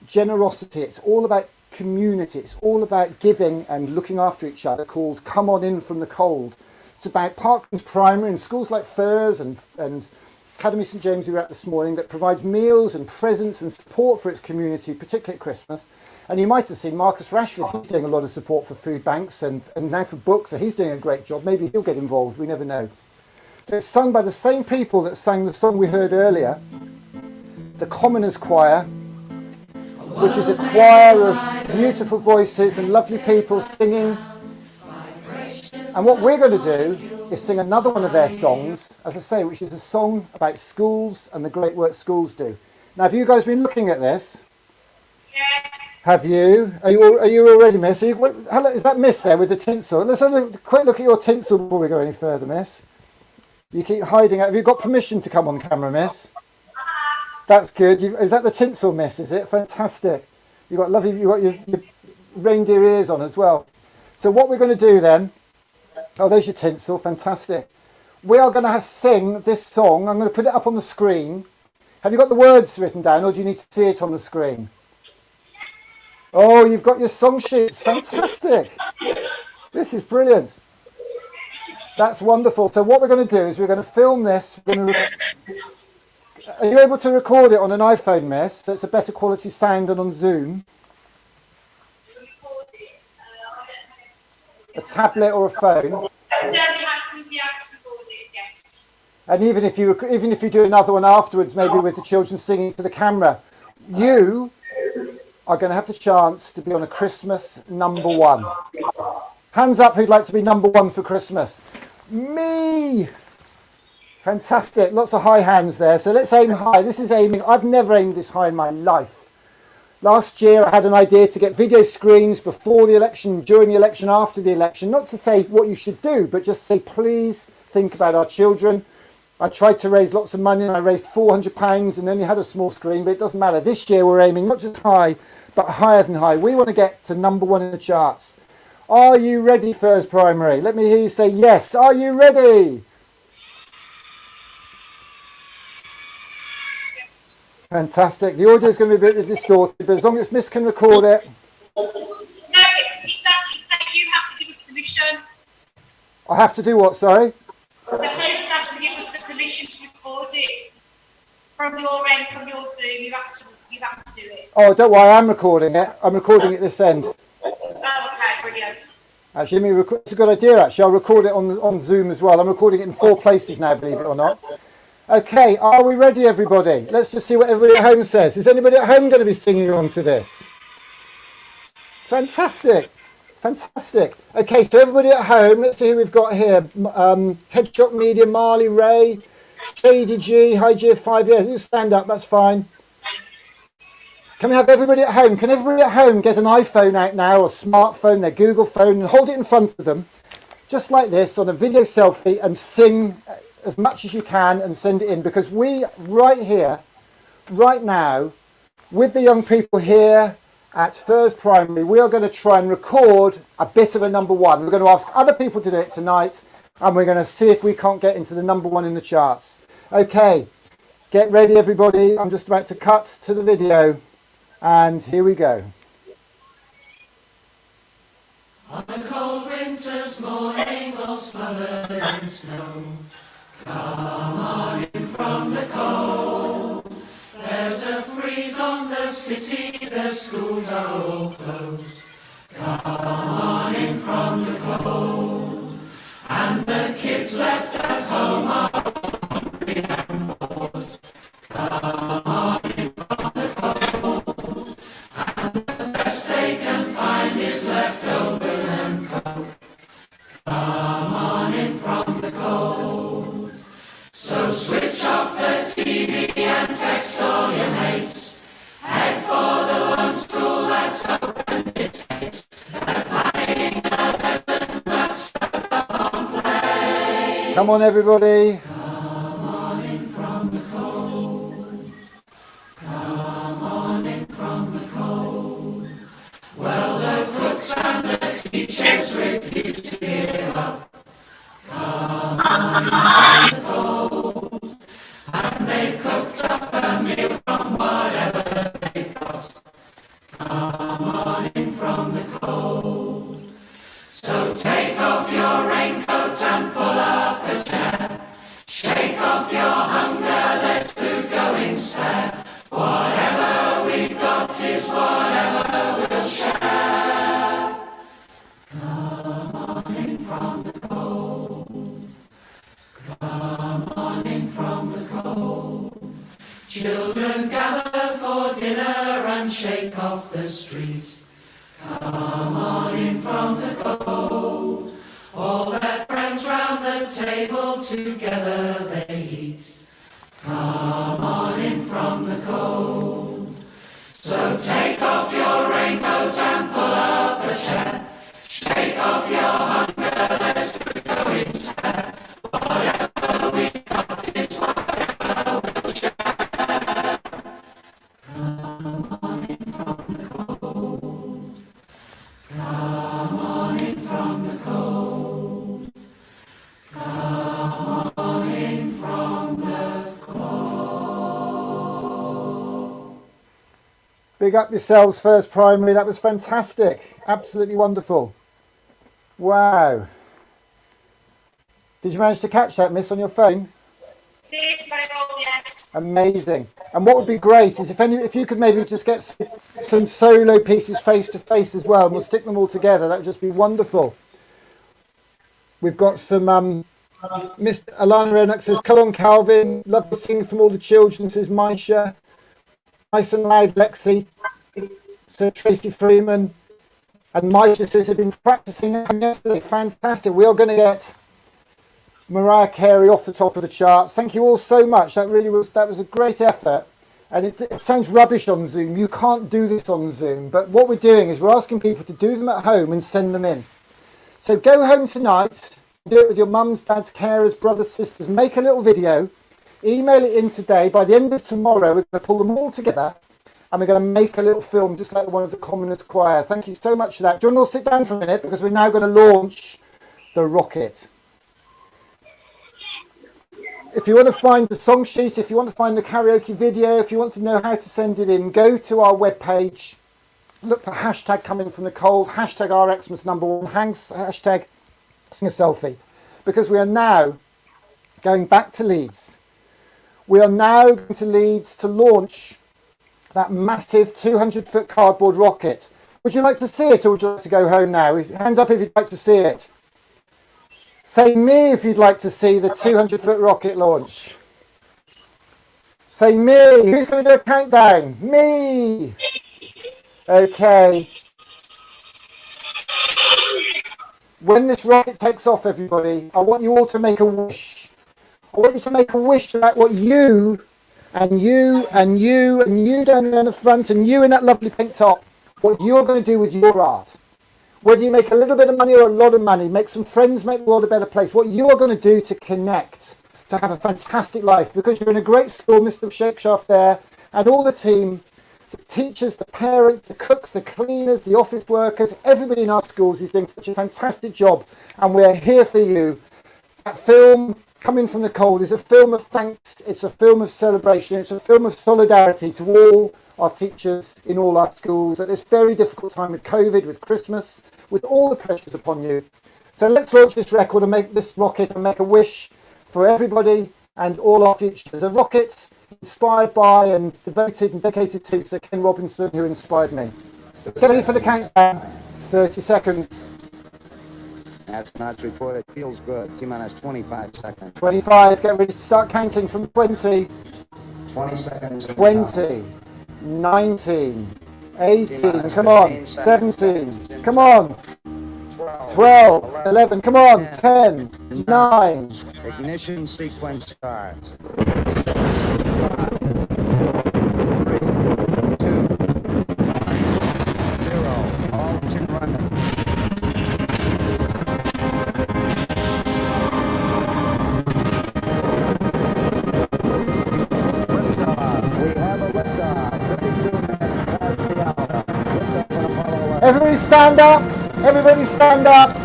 generosity. It's all about community. It's all about giving and looking after each other, called Come On In From the Cold. It's about Parklands Primary and schools like FIRS and Academy St James we were at this morning that provides meals and presents and support for its community, particularly at Christmas. And you might have seen Marcus Rashford, he's doing a lot of support for food banks and now for books, so he's doing a great job. Maybe he'll get involved, we never know. So it's sung by the same people that sang the song we heard earlier, the Commoners Choir, which is a choir of beautiful voices and lovely people singing. And what we're going to do is sing another one of their songs, as I say, which is a song about schools and the great work schools do. Now, have you guys been looking at this? Yes. Have you? Are you already, Miss? Hello, is that Miss there with the tinsel? Let's have a quick look at your tinsel before we go any further, Miss. You keep hiding out. Have you got permission to come on camera, miss? That's good. Is that the tinsel, miss? Is it? Fantastic. You got lovely. You got your reindeer ears on as well. So what we're going to do then? Oh, there's your tinsel. Fantastic. We are going to sing this song. I'm going to put it up on the screen. Have you got the words written down, or do you need to see it on the screen? Oh, you've got your song sheets. Fantastic. This is brilliant. That's wonderful. So what we're going to do is we're going to film this. Are you able to record it on an iPhone, miss? So it's a better quality sound than on Zoom. A tablet or a phone. Yes. And even if you do another one afterwards, maybe with the children singing to the camera, you are going to have the chance to be on a Christmas #1. Hands up who'd like to be #1 for Christmas. Me! Fantastic. Lots of high hands there. So let's aim high. This is aiming. I've never aimed this high in my life. Last year I had an idea to get video screens before the election, during the election, after the election. Not to say what you should do, but just say, please think about our children. I tried to raise lots of money and I raised £400 and only had a small screen, but it doesn't matter. This year we're aiming not just high, but higher than high. We want to get to #1 in the charts. Are you ready, First Primary? Let me hear you say yes. Are you ready? Fantastic. The audio is going to be a bit distorted, but as long as Miss can record it. No, it says you have to give us permission. I have to do what, sorry? The host has to give us the permission to record it. From your end, from your Zoom, you have to do it. Oh, don't worry, I'm recording it. I'm recording it this end. Oh, okay, brilliant. Actually, it's a good idea, actually. I'll record it on Zoom as well. I'm recording it in 4 places now, believe it or not. Okay, are we ready, everybody? Let's just see what everybody at home says. Is anybody at home going to be singing along to this? Fantastic. Fantastic. Okay, so everybody at home, let's see who we've got here. Headshot Media, Marley, Ray, Shady G, Hi G5, yeah, you stand up, that's fine. Can we have everybody at home? Can everybody at home get an iPhone out now, or smartphone, their Google phone, and hold it in front of them, just like this, on a video selfie, and sing as much as you can and send it in, because we, right here, right now, with the young people here at First Primary, we are going to try and record a bit of a #1. We're going to ask other people to do it tonight, and we're going to see if we can't get into the #1 in the charts. Okay, get ready, everybody. I'm just about to cut to the video, and here we go. On a cold winter's morning, all smothered in snow, come on in from the cold. There's a freeze on the city, the schools are all closed. Come on in from the cold. And the kids left at home are hungry and bored. Come on in from the cold. And the best they can find is leftovers and coke. Come on in from the cold. So switch off the TV and text all your mates. Head for the one school that's open its gates. They're planning a lesson that's set up on play. Come on, everybody. Come on in from the cold. Come on in from the cold. Well, the cooks and the teachers refuse to give up. Come on in from the cold. And they've cooked up a meal from whatever they've got. Come on in from the cold. So take off your raincoat and pull up a chair. Shake off your hunger, there's food going spare. Whatever we've got is whatever we'll share. Come on in from the cold. Come on in from the cold. Children gather for dinner and shake off the streets. Come on in from the cold. All their friends round the table together they eat. Come on in from the cold. So take off your raincoat and pull up a chair. Shake off your hunger, there's food going spare. Whatever we Big up yourselves, First Primary. That was fantastic. Absolutely wonderful. Wow. Did you manage to catch that, Miss, on your phone? Did very well, yes. Amazing. And what would be great is if you could maybe just get some solo pieces face to face as well, and we'll stick them all together. That would just be wonderful. We've got some Miss Alana Rennock says, "Come on, Calvin. Love to sing from all the children," says Maisha. Nice and loud, Lexi. Said Tracy Freeman. And Maisha says they've been practicing yesterday. Fantastic. We are going to get Mariah Carey off the top of the charts. Thank you all so much. That was a great effort. And it sounds rubbish on Zoom. You can't do this on Zoom. But what we're doing is we're asking people to do them at home and send them in. So go home tonight, do it with your mums, dads, carers, brothers, sisters. Make a little video, email it in today. By the end of tomorrow, we're going to pull them all together and we're going to make a little film just like one of the Commoners Choir. Thank you so much for that. Do you want to all sit down for a minute because we're now going to launch the rocket. If you want to find the song sheet, if you want to find the karaoke video, if you want to know how to send it in, go to our webpage. Look for hashtag coming from the cold, hashtag RXmas number 1, hashtag sing a selfie. Because we are now going back to Leeds. We are now going to Leeds to launch that massive 200-foot cardboard rocket. Would you like to see it or would you like to go home now? Hands up if you'd like to see it. Say me if you'd like to see the 200-foot rocket launch. Say me. Who's going to do a countdown? Me. Okay. When this rocket takes off, everybody, I want you all to make a wish. I want you to make a wish about what you and you and you and you down there in the front and you in that lovely pink top, what you're going to do with your art. Whether you make a little bit of money or a lot of money, make some friends, make the world a better place. What you are going to do to connect, to have a fantastic life, because you're in a great school, Mr. Shakeshaft there, and all the team, the teachers, the parents, the cooks, the cleaners, the office workers, everybody in our schools is doing such a fantastic job, and we're here for you. That film, Coming from the Cold, is a film of thanks, it's a film of celebration, it's a film of solidarity to all our teachers in all our schools at this very difficult time with COVID, with Christmas, with all the pressures upon you. So let's launch this record and make this rocket and make a wish for everybody and all our futures. A rocket inspired by and devoted and dedicated to Sir Ken Robinson, who inspired me. Get ready for the countdown. 30 seconds. Astronauts report it feels good. T-minus 25 seconds. 25. Get ready to start counting from 20. 20 seconds. 20. 19. 18. Come on. 17. Come on. 12. 11. Come on. 10. 9. Ignition sequence starts. 6, 5, 3, 2, 1, 0. All engine running. Everybody stand up. Everybody stand up.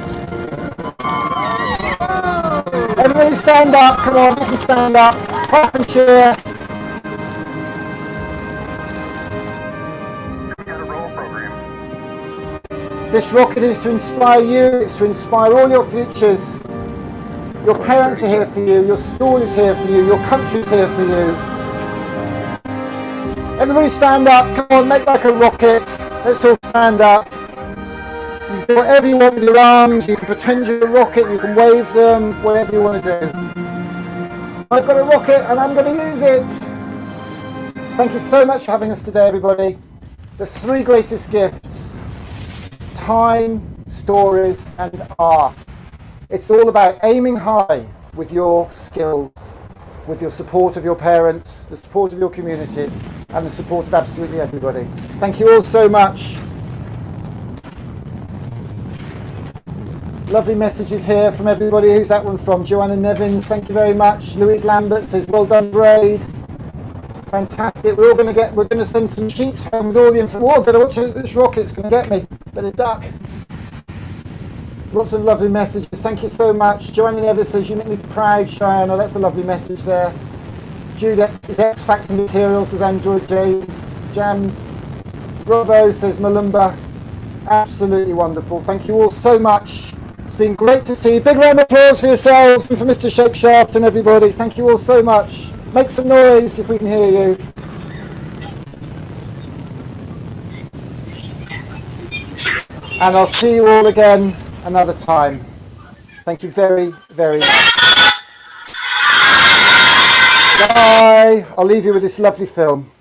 Everybody stand up. Come on, make you stand up. Clap and cheer. This rocket is to inspire you. It's to inspire all your futures. Your parents are here for you. Your school is here for you. Your country is here for you. Everybody stand up. Come on, make like a rocket. Let's all stand up. You do whatever you want with your arms. You can pretend you're a rocket. You can wave them. Whatever you want to do. I've got a rocket and I'm going to use it. Thank you so much for having us today, everybody. The 3 greatest gifts: time, stories, and art. It's all about aiming high with your skills, with your support of your parents, the support of your communities, and the support of absolutely everybody. Thank you all so much. Lovely messages here from everybody. Who's that one from? Joanna Nevins, thank you very much. Louise Lambert says, well done, Braid. Fantastic. We're going to send some sheets home with all the info. Oh, better watch this rocket's going to get me. Better duck. Lots of lovely messages. Thank you so much. Joanna Nevis says, you make me proud, Cheyenne. Oh, that's a lovely message there. Jude is X Factor Materials, says Android James. Jams. Bravo, says Malumba. Absolutely wonderful. Thank you all so much. It's been great to see you. Big round of applause for yourselves and for Mr. Shakeshaft and everybody. Thank you all so much. Make some noise if we can hear you. And I'll see you all again another time. Thank you very, very much. Bye. I'll leave you with this lovely film.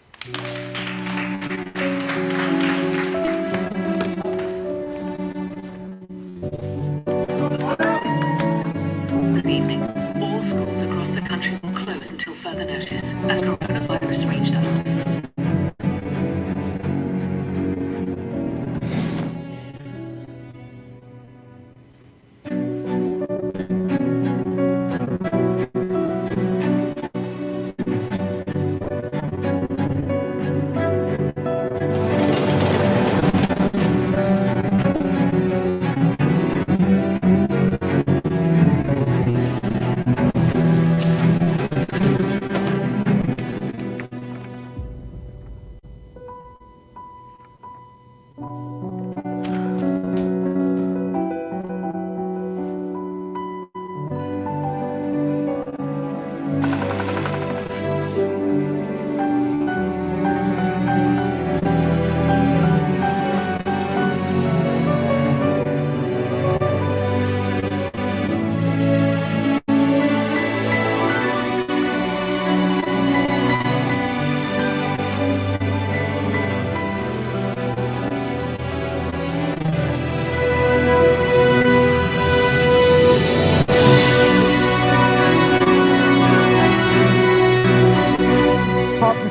Good evening. All schools across the country will close until further notice as coronavirus reached a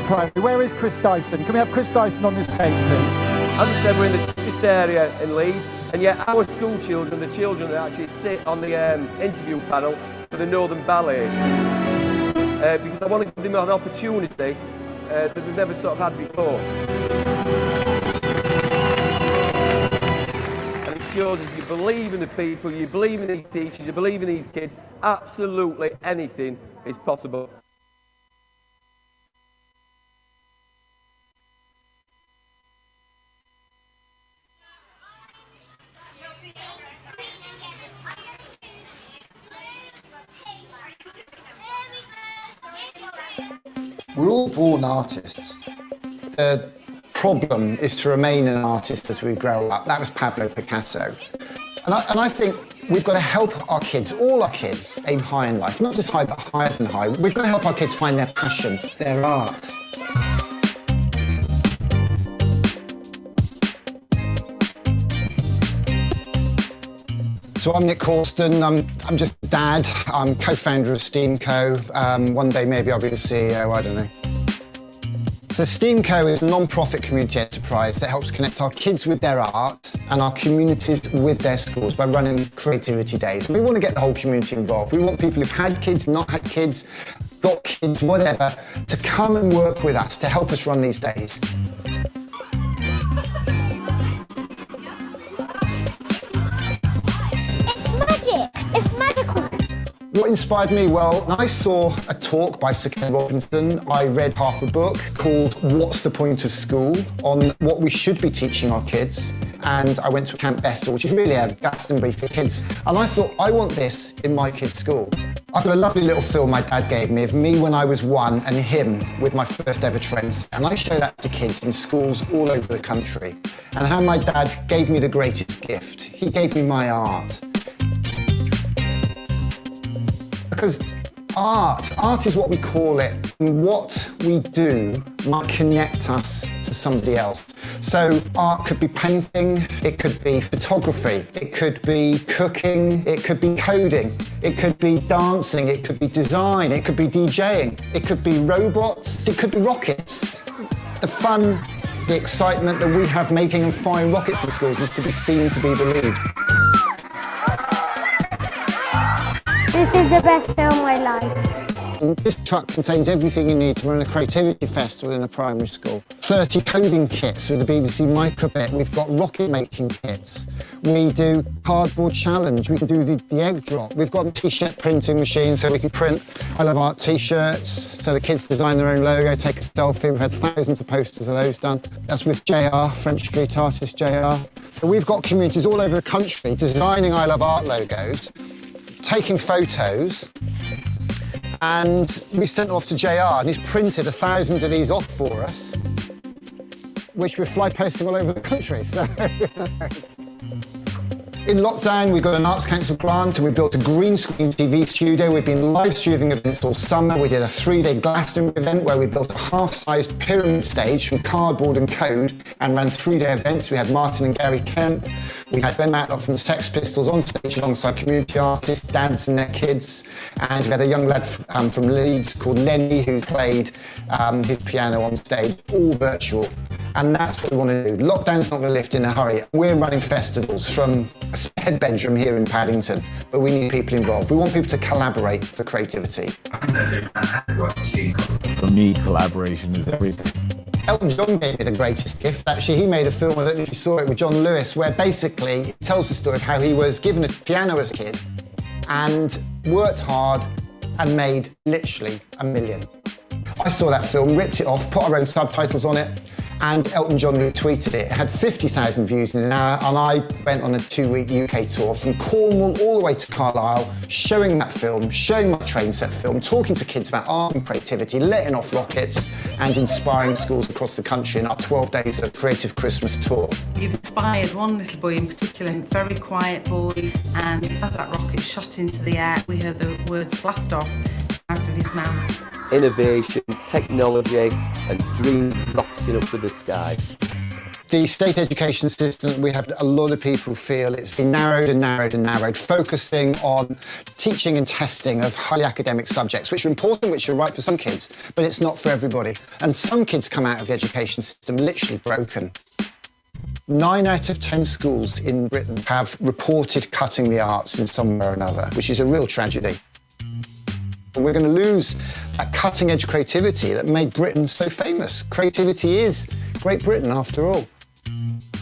high. Where is Chris Dyson? Can we have Chris Dyson on this stage, please? As I said, we're in the toughest area in Leeds, and yet our school children, the children that actually sit on the interview panel for the Northern Ballet, because I want to give them an opportunity that they've never sort of had before. And it shows if you believe in the people, you believe in these teachers, you believe in these kids, absolutely anything is possible. We're all born artists. The problem is to remain an artist as we grow up. That was Pablo Picasso. And I think we've got to help our kids, all our kids, aim high in life. Not just high, but higher than high. We've got to help our kids find their passion, their art. So I'm Nick Causton, I'm just a dad, I'm co-founder of STEAMco. One day maybe I'll be the CEO, I don't know. So STEAMco is a non-profit community enterprise that helps connect our kids with their art and our communities with their schools by running creativity days. We want to get the whole community involved. We want people who've had kids, not had kids, got kids, whatever, to come and work with us to help us run these days. It's magical. What inspired me? Well, I saw a talk by Sir Ken Robinson. I read half a book called What's the Point of School? On what we should be teaching our kids. And I went to Camp Bester, which is really a Glastonbury for kids. And I thought, I want this in my kids' school. I've got a lovely little film my dad gave me of me when I was 1 and him with my first ever trends. And I show that to kids in schools all over the country. And how my dad gave me the greatest gift. He gave me my art. Because art is what we call it, and what we do might connect us to somebody else. So art could be painting, it could be photography, it could be cooking, it could be coding, it could be dancing, it could be design, it could be DJing, it could be robots, it could be rockets. The fun, the excitement that we have making and firing rockets in schools is to be seen, to be believed. This is the best film of my life. And this truck contains everything you need to run a creativity festival in a primary school. 30 coding kits with the BBC Microbit. We've got rocket making kits. We do cardboard challenge. We can do the egg drop. We've got a t-shirt printing machine so we can print I Love Art t-shirts. So the kids design their own logo, take a selfie. We've had thousands of posters of those done. That's with JR, French street artist JR. So we've got communities all over the country designing I Love Art logos, taking photos, and we sent them off to JR, and he's printed 1,000 of these off for us, which we're fly posting all over the country. So in lockdown, we got an Arts Council grant and we built a green screen TV studio. We've been live streaming events all summer. We did a 3-day Glastonbury event where we built a half-sized pyramid stage from cardboard and code and ran 3-day events. We had Martin and Gary Kemp. We had Ben Matlock from the Sex Pistols on stage alongside community artists, dads and their kids. And we had a young lad from Leeds called Lenny who played his piano on stage, all virtual. And that's what we want to do. Lockdown's not going to lift in a hurry. We're running festivals from a spare bedroom here in Paddington, but we need people involved. We want people to collaborate for creativity. For me, collaboration is everything. Elton John gave me the greatest gift. Actually, he made a film, I don't know if you saw it, with John Lewis, where basically it tells the story of how he was given a piano as a kid and worked hard and made literally $1 million. I saw that film, ripped it off, put our own subtitles on it, and Elton John retweeted it. It had 50,000 views in an hour, and I went on a 2-week UK tour from Cornwall all the way to Carlisle, showing that film, showing my train set film, talking to kids about art and creativity, letting off rockets, and inspiring schools across the country in our 12 days of Creative Christmas tour. You've inspired one little boy in particular, a very quiet boy, and as that rocket shot into the air, we heard the words blast off out of his mouth. Innovation, technology and dreams rocketing up to the sky. The state education system, we have a lot of people feel it's been narrowed and narrowed and narrowed, focusing on teaching and testing of highly academic subjects, which are important, which are right for some kids, but it's not for everybody. And some kids come out of the education system literally broken. 9 out of 10 schools in Britain have reported cutting the arts in some way or another, which is a real tragedy. And we're going to lose that cutting-edge creativity that made Britain so famous. Creativity is Great Britain, after all.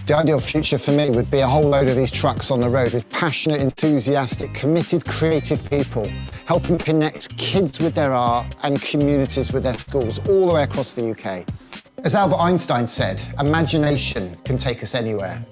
The ideal future for me would be a whole load of these trucks on the road with passionate, enthusiastic, committed, creative people, helping connect kids with their art and communities with their schools all the way across the UK. As Albert Einstein said, imagination can take us anywhere.